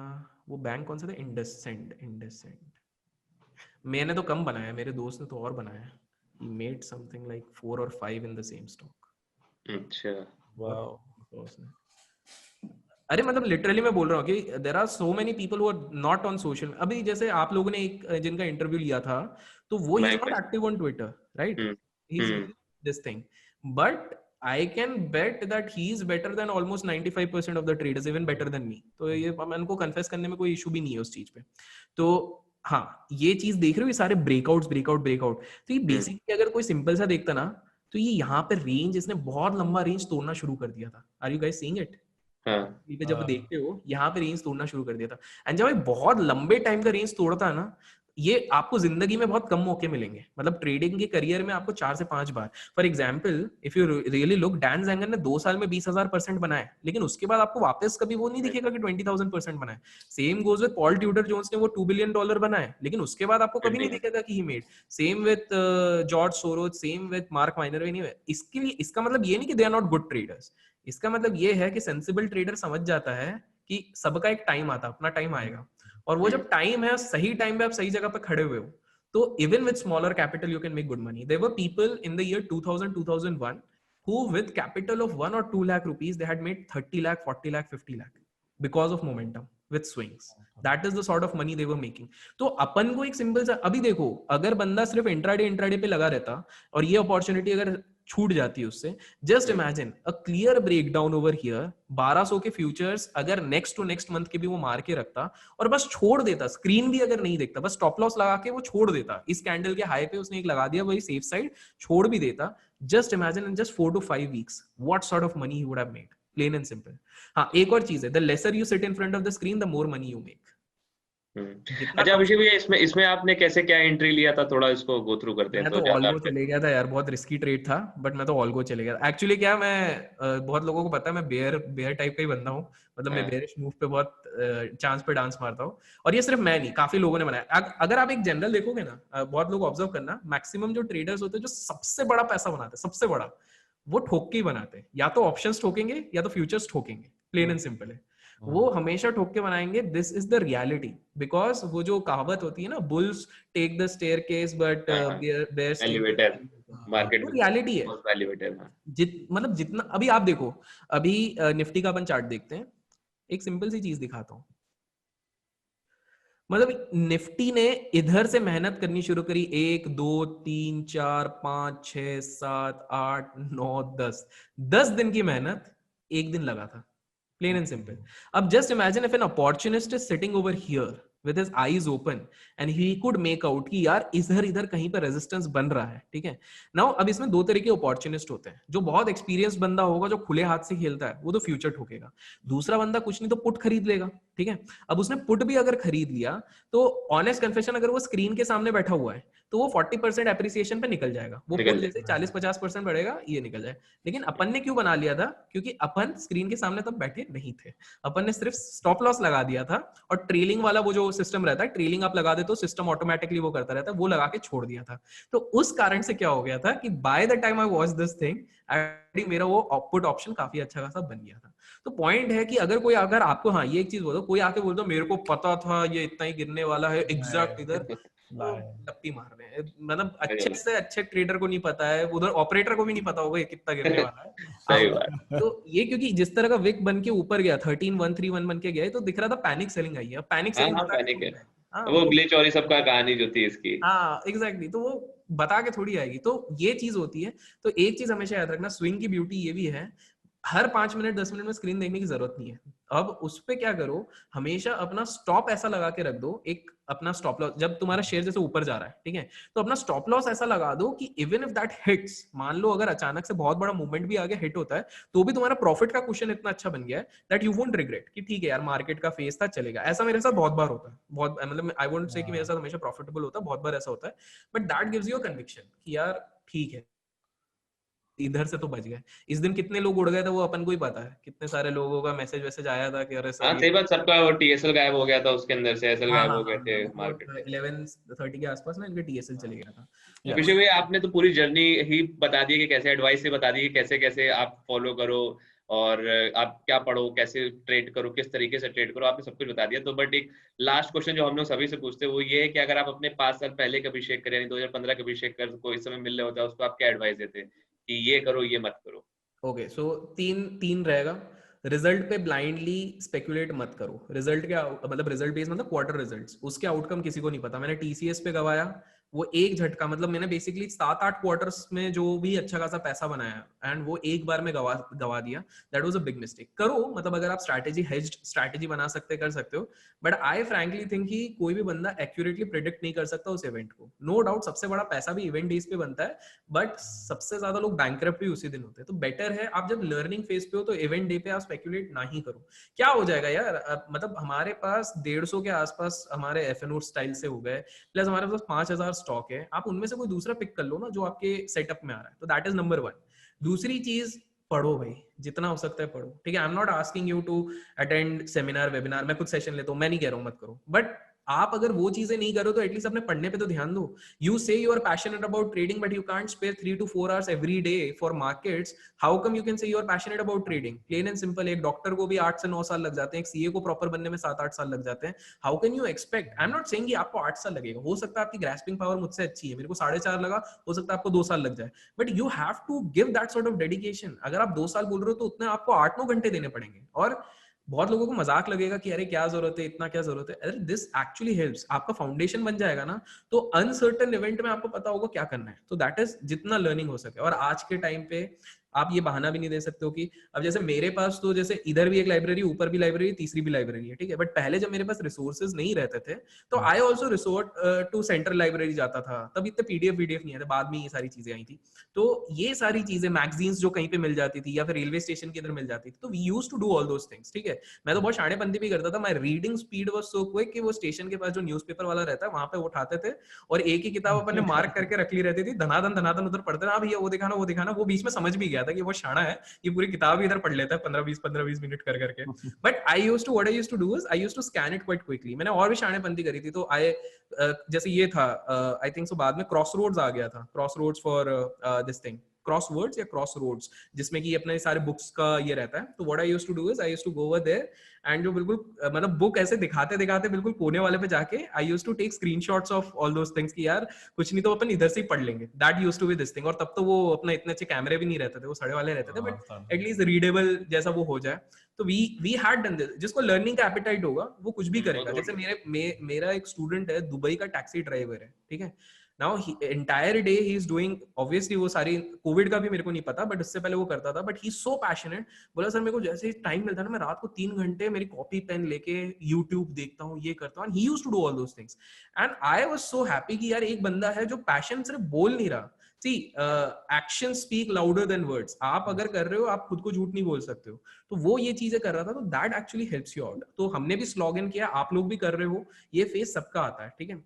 वो बैंक, कौन सा था? इंडससेंड। मैंने तो कम बनाया, मेरे दोस्त ने तो और बनाया। He made something like 4 or 5 in the same stock। अच्छा, वाओ। अरे मतलब लिटरली मैं बोल रहा हूँ कि there are so many people who are not on social. अभी जैसे आप लोगों ने एक जिनका इंटरव्यू लिया था, तो वो he is not active on Twitter, right? He is this thing, but I can bet that he is better than almost 95% of the traders, even better than me। तो ये उनको कन्फेस करने में कोई इशू भी नहीं है उस चीज पे। तो हाँ, ये चीज देख रहे हो, ये सारे ब्रेकआउट। तो ये बेसिकली अगर कोई सिंपल सा देखता ना, तो ये यहाँ पे रेंज, इसने बहुत लंबा रेंज तोड़ना शुरू कर दिया था। Are you guys seeing it? पे जब देखते हो यहाँ पे रेंज तोड़ना शुरू कर दिया था। एंड जब बहुत लंबे टाइम का रेंज तोड़ता है ना, ये आपको जिंदगी में बहुत कम मौके मिलेंगे। मतलब ट्रेडिंग के करियर में आपको 4 से 5 बार। For example if you really look, Dan Zanger ने 2 साल में 20,000% बनाए, लेकिन उसके बाद आपको वापस कभी वो नहीं दिखेगा कि 20,000% बनाए। Same goes with Paul Tudor Jones ने वो $2 बिलियन बनाए, लेकिन उसके बाद आपको कभी नहीं दिखेगा कि he made. Same with George Soros, same with Mark Minervini. इसके लिए इसका मतलब ये नहीं कि they are not good traders, इसका मतलब ये है कि सेंसिबल ट्रेडर समझ जाता है कि सबका एक टाइम आता, अपना टाइम आएगा, और वो जब टाइम है, सही टाइम पे आप सही जगह पे खड़े हुए हो, तो even with smaller capital you can make good money. There were people in the year 2000-2001 who with capital of 1 or 2 lakh rupees they had made 30 lakh, 40 lakh, 50 lakh because of momentum with swings। that is the sort of money they were making। तो अपन को एक simple सा, अभी देखो अगर बंदा सिर्फ intraday पे लगा रहता और ये अपॉर्चुनिटी अगर छूट जाती है उससे, just imagine a clear breakdown over here. 1200 के फ्यूचर्स अगर नेक्स्ट टू नेक्स्ट मंथ के भी वो मार के रखता और बस छोड़ देता, स्क्रीन भी अगर नहीं देखता, बस स्टॉप लॉस लगा के वो छोड़ देता, इस कैंडल के हाई पे उसने एक लगा दिया, वही सेफ साइड छोड़ भी देता, just imagine in just 4 to 5 weeks what sort of money he would have made, plain and simple। हाँ, एक और चीज है, the lesser you sit in front of the screen the more money you make। अच्छा अभिषेक भैया, इसमें आपने कैसे क्या एंट्री लिया था, थोड़ा इसको गो थ्रू करते हैं। मैं तो ऑलगो चले गया था यार, बहुत रिस्की ट्रेड था, बट मैं तो ऑलगो चले गया। एक्चुअली क्या, मैं बहुत लोगों को पता है मैं बेयर टाइप का ही बंदा हूँ, मतलब मैं बेयरिश मूव पे बहुत चांस पे डांस मारता हूँ, और ये सिर्फ मैं नहीं, काफी लोगों ने बनाया। अगर आप एक जनरल देखोगे ना, बहुत लोग ऑब्जर्व करना, मैक्सिमम जो ट्रेडर्स होते हैं जो सबसे बड़ा पैसा बनाते हैं, सबसे बड़ा, वो ठोक के ही बनाते हैं, या तो ऑप्शंस ठोकेंगे या तो फ्यूचर्स ठोकेंगे, प्लेन एंड सिंपल है। वो हमेशा ठोक के बनाएंगे, this is the reality. Because वो जो कहावत होती है ना, bulls take the staircase but bears take elevator, market वो रियलिटी है। एलिवेटर। मतलब जितना अभी आप देखो, अभी निफ्टी का अपन चार्ट देखते हैं, एक सिंपल सी चीज दिखाता हूं। मतलब निफ्टी ने इधर से मेहनत करनी शुरू करी, 1 2 3 4 5 6 7 8 9 10 दिन की मेहनत एक दिन लगा था, plain and simple. अब just imagine if an opportunist is sitting over here with his eyes open and he could make out कि यार इधर इधर कहीं पर रेजिस्टेंस बन रहा है, ठीक है। नाउ अब इसमें दो तरह के अपॉर्चुनिस्ट होते हैं, जो बहुत एक्सपीरियंस बंदा होगा, जो खुले हाथ से खेलता है, वो तो फ्यूचर ठोकेगा। दूसरा बंदा कुछ नहीं तो पुट खरीद लेगा, ठीक है। अब उसने पुट भी अगर खरीद लिया तो ऑनेस्ट कन्फेशन, अगर वो स्क्रीन के सामने बैठा हुआ है तो वो 40% एप्रिसिएशन पे निकल जाएगा, वो पुट जैसे 40-50% बढ़ेगा, ये निकल जाए। लेकिन अपन ने क्यों बना लिया था? क्योंकि अपन स्क्रीन के सामने तब बैठे नहीं थे, अपन ने सिर्फ स्टॉप लॉस लगा दिया था, और ट्रेलिंग वाला वो जो सिस्टम रहता है, ट्रेलिंग आप लगा दे तो सिस्टम ऑटोमेटिकली वो करता रहता है, वो लगा के छोड़ दिया था। तो उस कारण से क्या हो गया था कि by the time I watch this thing, मेरा वो पुट ऑप्शन काफी अच्छा खासा बन गया था। तो पॉइंट है कि अगर कोई, अगर आपको, हाँ ये एक चीज बोल दो, कोई आके बोल दो मेरे को पता था ये इतना ही गिरने वाला है एग्जैक्ट इधर, लप्पी मार रहे हैं। मतलब अच्छे से अच्छे ट्रेडर को नहीं पता है, उधर ऑपरेटर को भी नहीं पता होगा ये कितना गिरने वाला है। सही बात। तो ये क्योंकि जिस तरह का विक बन के ऊपर गया 13131 बन के गया, तो दिख रहा था पैनिक सेलिंग आई है। पैनिक सेलिंग पैनिक है, वो ग्लिच और ये सब का कहानी जो थी इसकी। हाँ एग्जैक्टली, तो वो बता के थोड़ी आएगी, तो ये चीज होती है। तो एक चीज हमेशा याद रखना, स्विंग की ब्यूटी ये भी है, हर 5 मिनट 10 मिनट में स्क्रीन देखने की जरूरत नहीं है। अब उस पे क्या करो, हमेशा अपना स्टॉप ऐसा लगा के रख दो, एक अपना स्टॉप लॉस, जब तुम्हारा शेयर जैसे ऊपर जा रहा है, ठीक है, तो अपना स्टॉप लॉस ऐसा लगा दो कि इवन इफ दैट हिट्स, मान लो अगर अचानक से बहुत बड़ा मूवमेंट भी आगे हिट होता है, तो भी तुम्हारा प्रॉफिट का क्वेश्चन इतना अच्छा बन गया है दैट यू वोंट रिग्रेट कि ठीक है यार मार्केट का फेज था, चलेगा। ऐसा मेरे साथ बहुत बार होता है, बहुत, मतलब आई वोंट से कि मेरे साथ हमेशा प्रॉफिटेबल होता है, बहुत बार ऐसा होता है, but that gives you a conviction कि यार ठीक है, इधर से तो बच गए। इस दिन कितने लोग उड़ गए थे वो अपन को ही पता है, कितने सारे लोगों का मैसेज आया था कि अरे सर, हाँ सही बात, सबका वो टीएसएल गायब हो गया था, उसके अंदर से एसएल गायब हो गए थे मार्केट में। 11:30 के आसपास ना इनके टीएसएल चले गया था। अभिषेक भाई, आपने तो पूरी जर्नी ही बता दी कि कैसे, एडवाइस से बता दी कि कैसे कैसे आप फॉलो करो और आप क्या पढ़ो, कैसे ट्रेड करो, किस तरीके से ट्रेड करो, आपने सब कुछ बता दिया। तो बट एक लास्ट क्वेश्चन जो हम लोग सभी से पूछते हैं वो ये है कि अगर आप अपने 5 साल पहले के अभिषेक कर, यानी 2015 के अभिषेक कर को इस समय मिल रहे होता है, उसको आप क्या एडवाइस देते कि ये करो ये मत करो? ओके, सो तीन रहेगा। रिजल्ट पे ब्लाइंडली स्पेकुलेट मत करो। रिजल्ट क्या मतलब, रिजल्ट बेस मतलब क्वार्टर रिजल्ट्स, उसके आउटकम किसी को नहीं पता। मैंने टीसीएस पे गवाया, वो एक झटका, मतलब मैंने बेसिकली 7-8 क्वार्टर्स में जो भी अच्छा खासा पैसा बनाया एंड वो एक बार में गवा दिया। That was a big mistake. करो, मतलब अगर आप स्ट्रैटेजी हेज्ड स्ट्रैटेजी बना सकते कर सकते हो, बट आई फ्रैंकली थिंक कि कोई भी बंदा एक्यूरेटली प्रेडिक्ट नहीं कर सकता उस इवेंट को। नो डाउट सबसे बड़ा पैसा भी इवेंट डेज पे बनता है, बट सबसे ज्यादा लोग बैंकरप्ट भी उसी दिन होते हैं। तो बेटर है आप जब लर्निंग फेज पे हो तो इवेंट डे पे आप स्पेकुलेट ना ही करो। क्या हो जाएगा यार, मतलब हमारे पास 150 के आसपास हमारे एफएनओ स्टाइल से हो गए, प्लस हमारे पास 5000 स्टॉक है, आप उनमें से कोई दूसरा पिक कर लो ना जो आपके सेटअप में आ रहा है। तो दैट इज नंबर 1। दूसरी चीज, पढ़ो भाई, जितना हो सकता है पढ़ो, ठीक है। I am not asking you to attend seminar webinar, मैं खुद सेशन लेता हूँ, मैं नहीं कह रहा हूँ मत करो, बट आप अगर वो चीजें नहीं करो तो एटलीस्ट अपने पढ़ने पे तो ध्यान दो। You say you are passionate about trading but you can't spare 3 to 4 hours every day for markets. How come you can say you are passionate about trading? Plain and simple. एक doctor को भी 8 से 9 साल लग जाते हैं, एक CA को प्रॉपर बनने में 7-8 साल लग जाते हैं। How can you expect, I am not saying कि आपको 8 साल लगेगा, हो सकता है आपकी ग्रास्पिंग पावर मुझसे अच्छी है, मेरे को 4.5 लगा, हो सकता है आपको 2 साल लग जाए, but you have to give that sort of dedication. अगर आप 2 साल बोल रहे हो तो उतने आपको 8-9 घंटे देने पड़ेंगे। और बहुत लोगों को मजाक लगेगा कि अरे क्या जरूरत है, इतना क्या जरूरत है। अरे दिस एक्चुअली हेल्प्स, आपका फाउंडेशन बन जाएगा ना, तो अनसर्टेन इवेंट में आपको पता होगा क्या करना है। तो दैट इज जितना लर्निंग हो सके। और आज के टाइम पे आप ये बहाना भी नहीं दे सकते हो कि अब जैसे मेरे पास तो जैसे इधर भी एक लाइब्रेरी, ऊपर भी लाइब्रेरी, तीसरी भी लाइब्रेरी है, ठीक है, बट पहले जब मेरे पास रिसोर्सेज नहीं रहते थे तो I also resort to central library जाता था। तब इतने पीडीएफ नहीं आते, बाद में ये सारी चीजें आई थी। तो ये सारी चीजें, मैगजीन्स जो कहीं पे मिल जाती थी या फिर रेलवे स्टेशन के अंदर मिल जाती थी, तो we used to do all those things, ठीक है। मैं तो बहुत शाणेपंती भी करता था। My reading speed was so quick कि वो स्टेशन के पास जो न्यूज़पेपर वाला रहता है वहां पे उठाते थे और एक ही किताब अपन ने मार्क करके रख ली रहती थी, धनाधन उधर पढ़ते ना, भैया वो दिखाना। वो बीच में समझ भी गया था कि वो शाना है, ये पूरी किताब इधर पढ़ लेता है 15-20 मिनट कर करके। But I used to do is I used to scan it quite quickly. मैंने और भी शाणेपंती करी थी। तो जैसे ये था, आई थिंक सो बाद में क्रॉसरोड्स आ गया था, crossroads for this thing, crosswords या क्रॉस रोड्स, जिसमें कि अपने सारे बुक्स का ये रहता है। तो what I used to do is I used to go over there and जो बिल्कुल मतलब बुक ऐसे दिखाते दिखाते बिल्कुल कोने वाले पे जाके I used to take screenshots of all those things कि यार कुछ नहीं तो अपन इधर से ही पढ़ लेंगे। That used to be this thing. और तब तो वो अपना इतने अच्छे कैमरे भी नहीं रहते थे, वो सड़े वाले रहते थे, बट एटलीस्ट रीडेबल जैसा वो हो जाए। तो वी हैड डन दिस। जिसको लर्निंग का एपेटाइट होगा वो कुछ भी करेगा। जैसे मेरा एक स्टूडेंट है, दुबई का टैक्सी ड्राइवर है, ठीक है। Now entire day he is doing, obviously वो सारी कोविड का भी मेरे को नहीं पता, बट उससे पहले वो करता था, but he is so passionate. बोला सर मेरे को जैसे टाइम मिलता है ना, मैं रात को 3 घंटे मेरी कॉपी पेन लेके यूट्यूब देखता हूँ, ये करता हूँ। He used to do all those things and I was so happy कि यार एक बंदा है जो पैशन सिर्फ बोल नहीं रहा। See, actions speak louder than words. आप अगर कर रहे हो, आप खुद को झूठ नहीं बोल सकते हो। तो वो ये चीजें कर रहा था, तो that actually helps you out. तो हमने भी स्लॉगन किया, आप लोग भी कर रहे हो, ये फेस सबका आता है, ठीक है।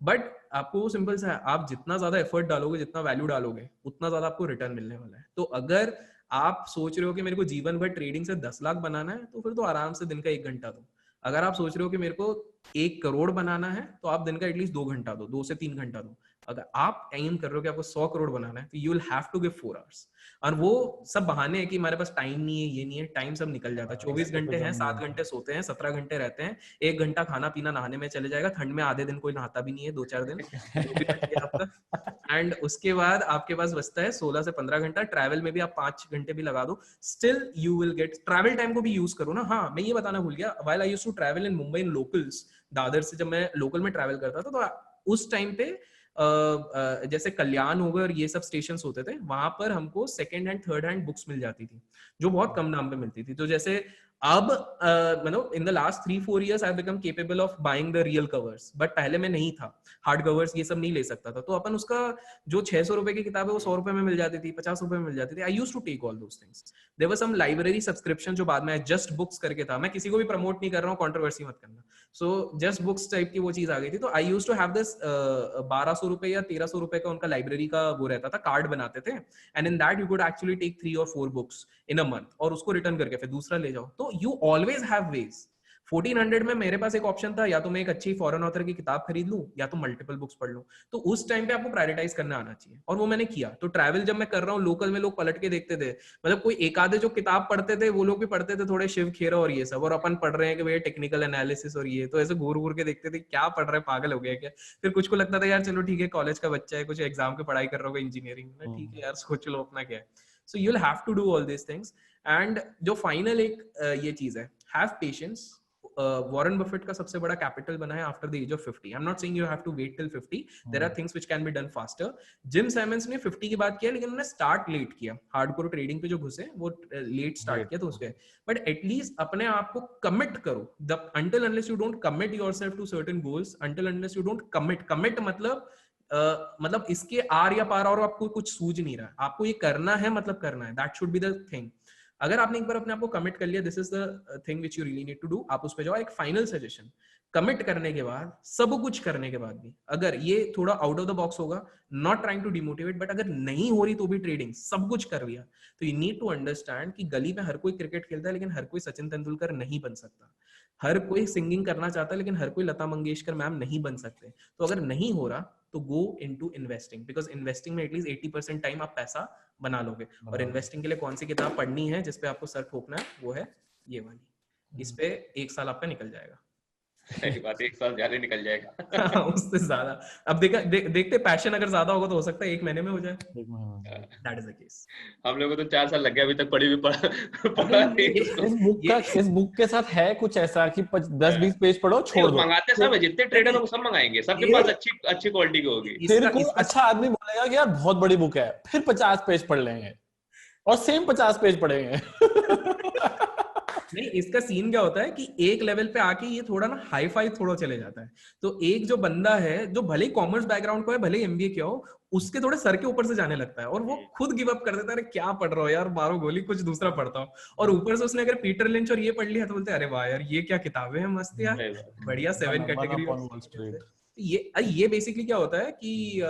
बट आपको वो सिंपल सा है, आप जितना ज्यादा एफर्ट डालोगे, जितना वैल्यू डालोगे, उतना ज्यादा आपको रिटर्न मिलने वाला है। तो अगर आप सोच रहे हो कि मेरे को जीवन भर ट्रेडिंग से 10 लाख बनाना है, तो फिर तो आराम से दिन का 1 घंटा दो। अगर आप सोच रहे हो कि मेरे को 1 करोड़ बनाना है, तो आप दिन का एटलीस्ट 2 घंटा दो, 2 से 3 घंटा दो। अगर आप एम कर रहे हो कि आपको 100 करोड़ बनाना है, तो you will have to give 4 hours. और वो सब बहाने हैं कि हमारे पास टाइम नहीं है, ये नहीं है। टाइम सब निकल जाता है। 24 घंटे हैं, 7 घंटे सोते हैं, 17 घंटे रहते हैं, 1 घंटा खाना पीना नहाने में चले जाएगा। ठंड में आधे दिन कोई नहाता भी नहीं है, 2-4 दिन वो भी बच गया आपका। एंड उसके बाद आपके पास बचता है 16 से 15 घंटा। ट्रैवल में भी आप 5 घंटे भी लगा दो, still you will get. Travel time को भी यूज करो ना। हाँ, मैं ये बताना भूल गया, while I used to travel in Mumbai in locals, Dadar से जब मैं लोकल में ट्रैवल करता था, तो उस टाइम पे जैसे कल्याण होगा और ये सब स्टेशंस होते थे, वहां पर हमको second hand third hand books मिल जाती थी, जो बहुत कम दाम पे मिलती थी। तो जैसे अब मतलब in the last 3-4 years I have become capable of buying the real covers, but पहले मैं नहीं था, हार्ड कवर्स ये सब नहीं ले सकता था। तो अपन उसका जो 600 रुपए की किताब है वो 100 रुपए में मिल जाती थी, 50 रुपए में मिल जाती थी। I used to take all those things. There were some library subscription जो बाद में जस्ट बुक्स करके था। मैं किसी को भी प्रमोट नहीं कर रहा हूँ, कंट्रोवर्सी मत करना। सो जस्ट बुक्स टाइप की वो चीज आ गई थी। तो I used to have this 1200 रुपए या 1300 रुपए का उनका लाइब्रेरी का वो रहता था, कार्ड बनाते थे, and in that you could actually take 3 or 4 books in a month, और उसको रिटर्न करके फिर दूसरा ले जाओ। तो यू ऑलवेज हैव वेज। 1400 में मेरे पास एक ऑप्शन था, या तो मैं एक अच्छी फॉरेन ऑथर की किताब खरीद लूं, या तो मल्टीपल बुक्स पढ़ लूं। तो उस टाइम पे आपको प्रायोरिटाइज करना आना चाहिए, और वो मैंने किया। तो ट्रैवल जब मैं कर रहा हूँ, लोकल में लोग पलट के देखते थे, मतलब कोई एक आधे जो किताब पढ़ते थे वो लोग भी पढ़ते थे थोड़े शिव खेरा और ये सब, और अपन पढ़ रहे हैं कि भैया टेक्निकल एनालिसिस और ये, तो ऐसे घूर घूर के देखते थे क्या पढ़ रहे, पागल हो गया क्या। फिर कुछ को लगता था यार चलो ठीक है, कॉलेज का बच्चा है, कुछ एग्जाम की पढ़ाई कर रहा होगा, इंजीनियरिंग में, ठीक है यार सोच लो अपना क्या है। So you will have to do all this things. And जो फाइनल एक ये चीज है, हैव पेशेंस। वॉरेन बफेट का सबसे बड़ा कैपिटल बना है after the age of 50। I am not saying you have to wait till 50, there are things which can be done faster. Jim Simons ने 50 की बात किया, लेकिन उन्होंने स्टार्ट लेट किया। हार्डकोर ट्रेडिंग पे जो घुसे वो लेट स्टार्ट किया, तो उसके बट एटलीस्ट अपने आप को कमिट करो। The until unless you don't commit yourself to certain goals, until unless you don't commit मतलब इसके आर या पार और आपको कुछ सूझ नहीं रहा, आपको ये करना है, मतलब करना है। That should be the thing. अगर आपने एक बार अपने आप को कमिट कर लिया, this is the thing which you really need to do, आप उस पे जाओ। एक फाइनल सजेशन, कमिट करने के बाद, सब कुछ करने के बाद भी अगर ये थोड़ा आउट ऑफ द बॉक्स होगा, not trying to demotivate, but अगर नहीं हो रही तो भी ट्रेडिंग सब कुछ कर लिया, तो यू नीड टू अंडरस्टैंड कि गली में हर कोई क्रिकेट खेलता है, लेकिन हर कोई सचिन तेंदुलकर नहीं बन सकता। हर कोई सिंगिंग करना चाहता है, लेकिन हर कोई लता मंगेशकर मैम नहीं बन सकते। तो अगर नहीं हो रहा तो go into investing, because investing में एटलीस्ट 80% टाइम आप पैसा बना लोगे। और इन्वेस्टिंग के लिए कौन सी किताब पढ़नी है जिसपे आपको सर ठोकना है, वो है ये वाली। इस पे 1 साल आपका निकल जाएगा। सही बात, 1 साल ज्यादा निकल जाएगा। उससे ज्यादा। अब देखते पैशन अगर ज्यादा होगा तो हो सकता है 1 महीने में हो जाए। That is the case. हम लोगों को तो 4 साल लग गया अभी तक पढ़ी भी पढ़ा इस बुक के साथ है कुछ ऐसा कि 10-20 पेज पढ़ो, छोड़ दो। मंगाते सब है, जितने ट्रेडर हैं वो सब मंगाएंगे, सबके पास अच्छी क्वालिटी की होगी। फिर कोई अच्छा आदमी बोलेगा कि यार बहुत बड़ी बुक है, फिर 50 पेज पढ़ लेंगे और सेम 50 पेज पढ़ेंगे। नहीं, इसका सीन क्या होता है कि एक लेवल पे आके ये थोड़ा ना हाई फाई थोड़ा चले जाता है। तो एक जो बंदा है जो भले ही कॉमर्स बैकग्राउंड को है, भले ही एमबीए किया हो, उसके थोड़े सर के ऊपर से जाने लगता है और वो खुद गिव अप कर देता है, अरे क्या पढ़ रहा हो यार, मारो गोली, कुछ दूसरा पढ़ता हूँ। और ऊपर से उसने अगर पीटर लिंच और ये पढ़ लिया तो बोलते हैं अरे वाह यार ये क्या किताबें हैं, मस्त यार, बढ़िया 7 कैटेगरी। ये बेसिकली क्या होता है कि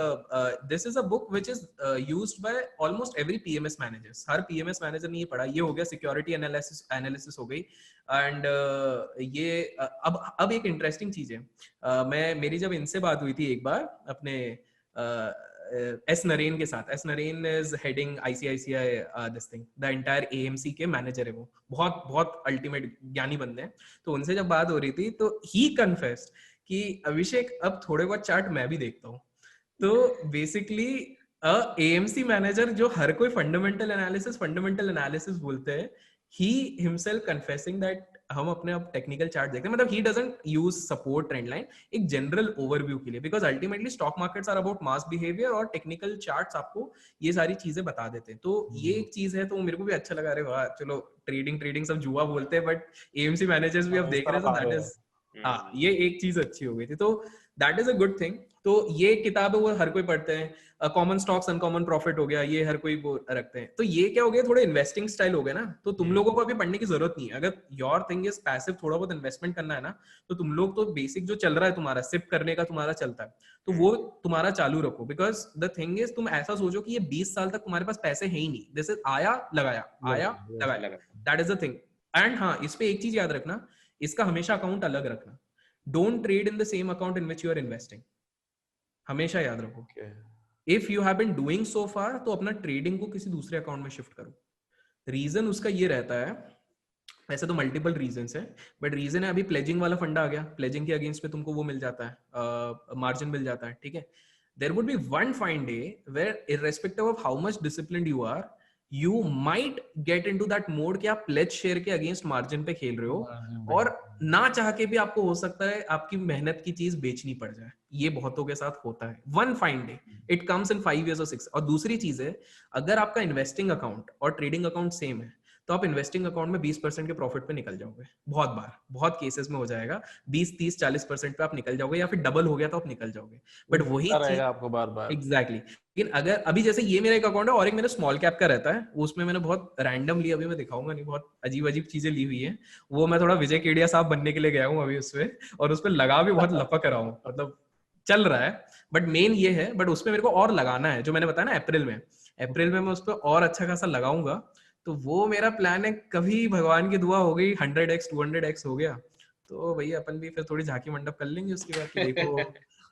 this is a book which is used by almost every PMS managers. Her PMS manager ने ये पढ़ा। ये हो गया सिक्योरिटी एनालिसिस हो गई। एंड ये अब एक इंटरेस्टिंग चीज है, मेरी जब इनसे बात हुई थी एक बार अपने एस नरेन के साथ. S Naren is heading ICICI this thing, the entire AMC के मैनेजर है वो. बहुत बहुत अल्टीमेट ज्ञानी बंदे हैं. तो उनसे जब बात हो रही थी तो ही कन्फेस्ड कि अभिषेक अब थोड़े बहुत चार्ट मैं भी देखता हूँ. तो बेसिकली AMC मैनेजर जो हर कोई फंडामेंटल एनालिसिस बोलते हैं, he himself confessing that हम अपने अब टेक्निकल चार्ट देखते हैं. मतलब he doesn't use support trend line, एक जनरल ओवरव्यू के लिए, because ultimately stock markets are about mass behaviour और टेक्निकल चार्ट्स आपको ये सारी चीजें बता देते हैं. तो ये एक चीज है, तो मेरे को भी अच्छा लगा. अरे वाह, चलो ट्रेडिंग सब जुआ बोलते हैं बट AMC मैनेजर्स भी अब देख रहे हैं, तो दैट इज हाँ, ये एक चीज अच्छी हो गई थी. तो that is a good thing. तो ये किताब है वो हर कोई पढ़ते हैं. कॉमन स्टॉक्स अनकॉमन प्रॉफिट हो गया, ये हर कोई वो रखते हैं. तो ये क्या हो गया, थोड़े इन्वेस्टिंग स्टाइल हो गया ना. तो तुम लोगों को अभी पढ़ने की जरूरत नहीं है. अगर योर थिंग इज पैसिव, थोड़ा बहुत इन्वेस्टमेंट करना है ना, तो तुम लोग तो बेसिक जो चल रहा है तुम्हारा सिप करने का तुम्हारा चलता है, तो वो तुम्हारा चालू रखो. बिकॉज द थिंग इज, तुम ऐसा सोचो कि ये 20 साल तक तुम्हारे पास पैसे है ही नहीं. दिस इज आया लगाया, that is the thing. And हाँ, इस पे एक चीज याद रखना, इसका हमेशा अकाउंट अलग रखना. Don't trade in the same account in which you are investing. हमेशा याद रखो. If you have been doing so far, तो अपना ट्रेडिंग को किसी दूसरे अकाउंट में शिफ्ट करो. रीजन उसका ये रहता है, वैसे तो मल्टीपल रीजंस है, बट रीजन है अभी प्लेजिंग वाला फंडा आ गया. प्लेजिंग के अगेंस्ट पे तुमको वो मिल जाता है, मार्जिन मिल जाता है. ठीक है, there would be one fine day where irrespective of how much disciplined you are, you might get into that mode कि आप प्लेज शेयर के अगेंस्ट मार्जिन पे खेल रहे हो, और ना चाह के भी आपको हो सकता है आपकी मेहनत की चीज बेचनी पड़ जाए. ये बहुतों के साथ होता है. One fine day it comes in 5 years or 6. और दूसरी चीज है, अगर आपका इन्वेस्टिंग अकाउंट और ट्रेडिंग अकाउंट सेम है, तो आप इन्वेस्टिंग अकाउंट में 20% के प्रॉफिट पे निकल जाओगे. बहुत बार, बहुत केसेस में हो जाएगा 20, 30, 40% पे आप निकल जाओगे, या फिर डबल हो गया तो आप निकल जाओगे. बट वही चीज आपको बार बार एग्जैक्टली. लेकिन अगर अभी जैसे ये मेरा एक अकाउंट है और एक मेरा स्मॉल कैप का रहता है, उसमें मैंने बहुत रैंडमली, अभी मैं दिखाऊंगा नहीं, बहुत अजीब अजीब चीजें ली हुई है. वो मैं थोड़ा विजय केडिया साहब बनने के लिए गया हूँ अभी उसपे, और उसपे लगा भी बहुत लपक रहा हूँ. मतलब चल रहा है, बट मेन ये है. बट उसपे मेरे को और लगाना है, जो मैंने बताया ना अप्रैल में मैं उस पर और अच्छा खासा लगाऊंगा. तो वो मेरा प्लान है. कभी भगवान की दुआ हो गई 100x 200x हो गया, तो भैया अपन भी फिर थोड़ी झांकी मंडप कर लेंगे उसके बाद कि देखो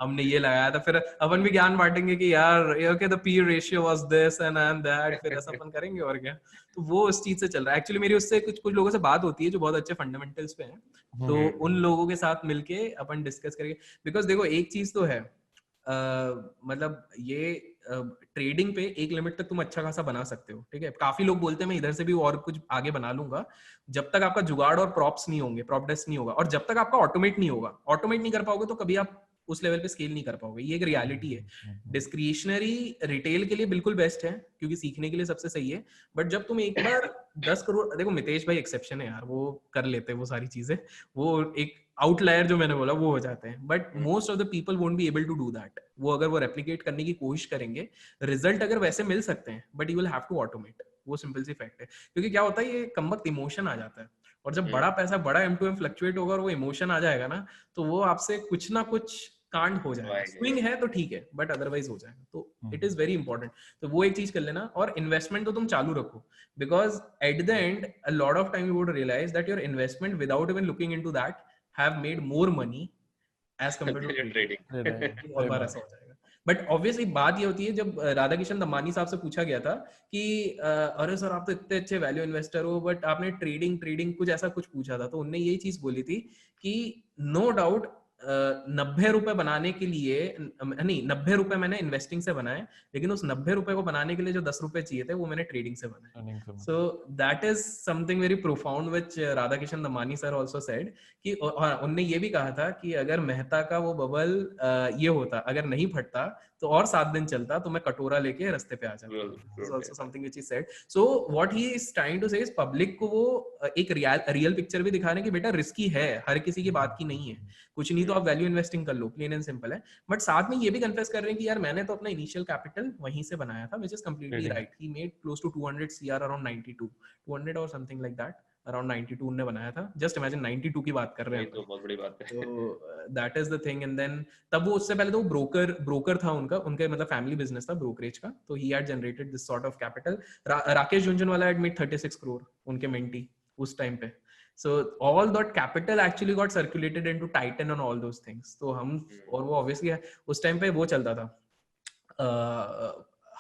हमने ये लगाया था. फिर अपन भी ज्ञान बांटेंगे कि यार okay the P ratio was this and that. फिर ऐसा अपन करेंगे और क्या. तो वो उस चीज से चल रहा है. एक्चुअली मेरी उससे कुछ लोगों से बात होती है जो बहुत अच्छे फंडामेंटल्स पे हैं, तो उन लोगों के साथ मिलके अपन डिस्कस करेंगे. बिकॉज देखो एक चीज तो है, मतलब ये ट्रेडिंग पे एक लिमिट तक तुम अच्छा खासा बना सकते हो. ठीक है, काफी लोग बोलते हैं मैं इधर से भी और कुछ आगे बना लूंगा. जब तक आपका जुगाड़ और प्रॉप्स नहीं होंगे, प्रॉप डेस्क नहीं होगा, और जब तक आपका ऑटोमेट नहीं कर पाओगे, तो कभी आप उस लेवल पे स्केल नहीं कर पाओगे. ये एक रियलिटी है. डिस्क्रिशनरी रिटेल के लिए बिल्कुल बेस्ट है, क्योंकि सीखने के लिए सबसे सही है. बट जब तुम एक बार 10 करोड़, देखो मितेश भाई एक्सेप्शन है यार, वो कर लेते हैं वो सारी चीजें, वो एक आउटलायर जो मैंने बोला वो हो जाते हैं. But most of the people won't be able to do that. वो अगर वो रेप्लिकेट करने की कोशिश करेंगे, रिजल्ट अगर वैसे मिल सकते हैं, but you will have to automate. वो सिंपल सी फैक्ट है. क्योंकि क्या होता है, ये कमबख्त इमोशन आ जाता है, और जब बड़ा पैसा, बड़ा M2M फ्लक्चुएट होगा और वो इमोशन आ जाएगा ना, तो वो आपसे कुछ ना कुछ कांड हो जाएगा. स्विंग है तो ठीक है, बट अदरवाइज हो जाएगा. तो इट इज वेरी इंपॉर्टेंट. तो वो एक चीज कर लेना, और इन्वेस्टमेंट तो तुम चालू रखो. Because at the end a lot of time you would realise that your investment without even looking into that have made more money as compared to trading. बहुत बार ऐसा हो जाएगा. बट ऑब्वियसली बात ये होती है, जब राधा किशन दमानी साहब से पूछा गया था कि अरे सर आप तो इतने अच्छे वैल्यू इन्वेस्टर हो, बट आपने ट्रेडिंग कुछ ऐसा कुछ पूछा था, तो उन्होंने यही चीज बोली थी कि नो डाउट 90 रुपए बनाने के लिए, नहीं 90 रुपए मैंने इन्वेस्टिंग से बनाए, लेकिन उस 90 रुपए को बनाने के लिए जो 10 रुपए चाहिए थे वो मैंने ट्रेडिंग से बनाए. So that is something very profound which Radha Kishan Damani sir also said कि, उनने ये भी कहा था कि अगर मेहता का वो बबल ये होता, अगर नहीं फटता तो और 7 दिन चलता, तो मैं कटोरा लेके रास्ते पे आ जाता. Also something which he said. So what he is trying to say is public को वो एक रियल पिक्चर भी दिखाने की बेटा रिस्की है, हर किसी की बात की नहीं है. कुछ नहीं तो आप वैल्यू इन्वेस्टिंग कर लो, प्लेन एंड सिंपल है. बट साथ में ये भी कन्फेस कर रहे हैं कि यार मैंने तो अपना इनिशियल कैपिटल वहीं से बनाया था, which is completely right. He made close to 200 CR around 200 और समथिंग लाइक दैट, अराउंड 92 ने बनाया था. जस्ट इमेजिन 92 की बात कर रहे हैं, तो बहुत बड़ी बात है. तो that is the thing. And then तब वो, उससे पहले तो ब्रोकर था उनके मतलब फैमिली बिजनेस था ब्रोकरेज का, तो he had generated this sort of capital. Rakesh Jhunjhunwala had made 36 crore उनके मेंटी उस टाइम पे. So all that capital actually got circulated into Titan and all those things. तो हम, और वो obviously उस टाइम पे वो चलता था,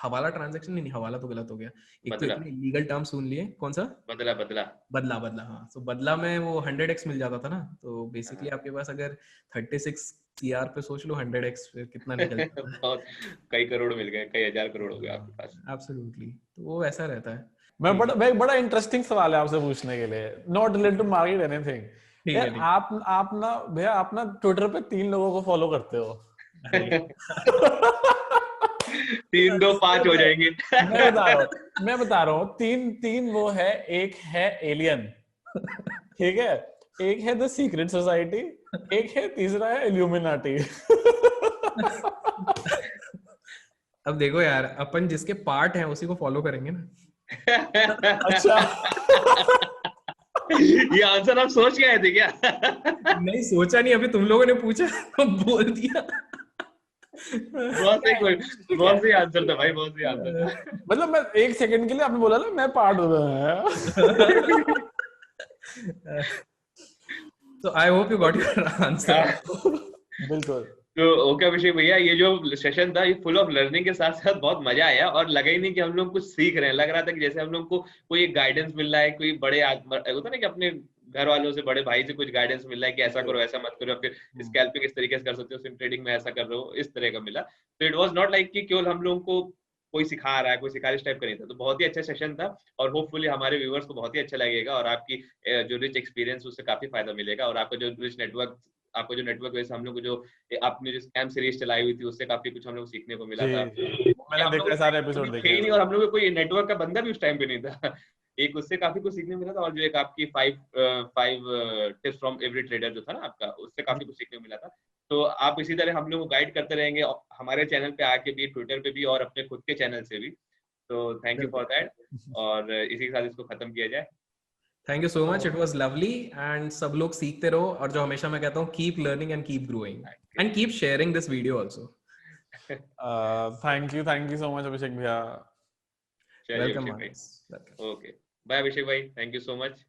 हवाला ट्रांजैक्शन नहीं, हवाला तो गलत हो गया। एक तो बदला इतने लीगल टर्म सुन लिए, कौन सा? बदला बदला बदला, हाँ। सो बदला में वो 100x मिल जाता था ना, तो बेसिकली हाँ। आपके पास अगर 36 CR पे सोच लो 100x फिर कितना निकलता है। बहुत, कई करोड़ मिल गए, कई हजार करोड़ हो गए आपके पास। एब्सोल्युटली, तो वो ऐसा रहता है। मैं बड़ा इंटरेस्टिंग सवाल है आपसे पूछने के लिए, not related to market anything. ठीक यार है, ठीक। आप ना भैया, आप ना ट्विटर पे 3 लोगों को फॉलो करते हो। अरे 3 2 5 हो जाएंगे। मैं बता रहा हूँ, तीन वो है, एक है एलियन, ठीक है, एक है द सीक्रेट सोसाइटी, एक है, तीसरा है इल्यूमिनाटी। अब देखो यार, अपन जिसके पार्ट हैं उसी को फॉलो करेंगे ना। अच्छा। ये आंसर आप सोच के आए थे क्या? नहीं सोचा नहीं, अभी तुम लोगों ने पूछा तो बोल दिया। बहुत सही आंसर था भाई, बहुत सही आंसर था। मतलब मैं 1 सेकंड के लिए आपने बोला ना मैं पार्ट हो रहा है। So I hope you got your answer. बिल्कुल। तो ओके अभिषेक भैया, ये जो सेशन था ये फुल ऑफ लर्निंग के साथ साथ बहुत मजा आया, और लगा ही नहीं कि हम लोग कुछ सीख रहे हैं, लग रहा था कि जैसे हम लोग को कोई एक गाइडेंस मिल रहा है, कोई बड़े होता ना कि अपने घर वालों से, बड़े भाई से कुछ गाइडेंस मिल रहा है कि ऐसा करो, ऐसा मत करो, फिर स्कैल्पिंग इस तरीके से कर सकते हो, स्विंग ट्रेडिंग में ऐसा कर रहे हो, इस तरह का मिला। तो इट वाज नॉट लाइक कि केवल हम लोगों को कोई सिखा रहा है, कोई सिखा इस टाइप का नहीं था। तो बहुत ही अच्छा सेशन था, और होपफुली हमारे व्यूअर्स को बहुत ही अच्छा लगेगा, और आपकी जो रिच एक्सपीरियंस उससे काफी फायदा मिलेगा, और आपका जो रिच नेटवर्क, आपको जो नेटवर्क वैसे हम लोग को जो आपने जो स्कैम सीरीज चलाई हुई थी उससे काफी कुछ हम लोग सीखने को मिला था। मैंने देखा, सारे एपिसोड देखे थे नहीं, और हम लोग कोई नेटवर्क का बंदा भी उस टाइम पे नहीं था। एक उससे काफी कुछ सीखने मिला था, और जो एक आपकी 5 टिप्स फ्रॉम एवरी ट्रेडर जो था ना आपका, उससे काफी कुछ सीखने को मिला था। तो आप इसी तरह हम लोग को गाइड करते रहेंगे हमारे चैनल पे आके भी, ट्विटर पे भी, और अपने खुद के चैनल से भी। तो थैंक यू फॉर दैट, और इसी के साथ इसको खत्म किया जाए। Thank you so much, it was lovely, and सब लोग सीखते रहो, और जो हमेशा मैं कहता हूँ, keep learning and keep growing and keep sharing this video also. Thank you so much Abhishek भैया। वेलकम। ओके, बाय अभिषेक भाई, थैंक यू सो मच।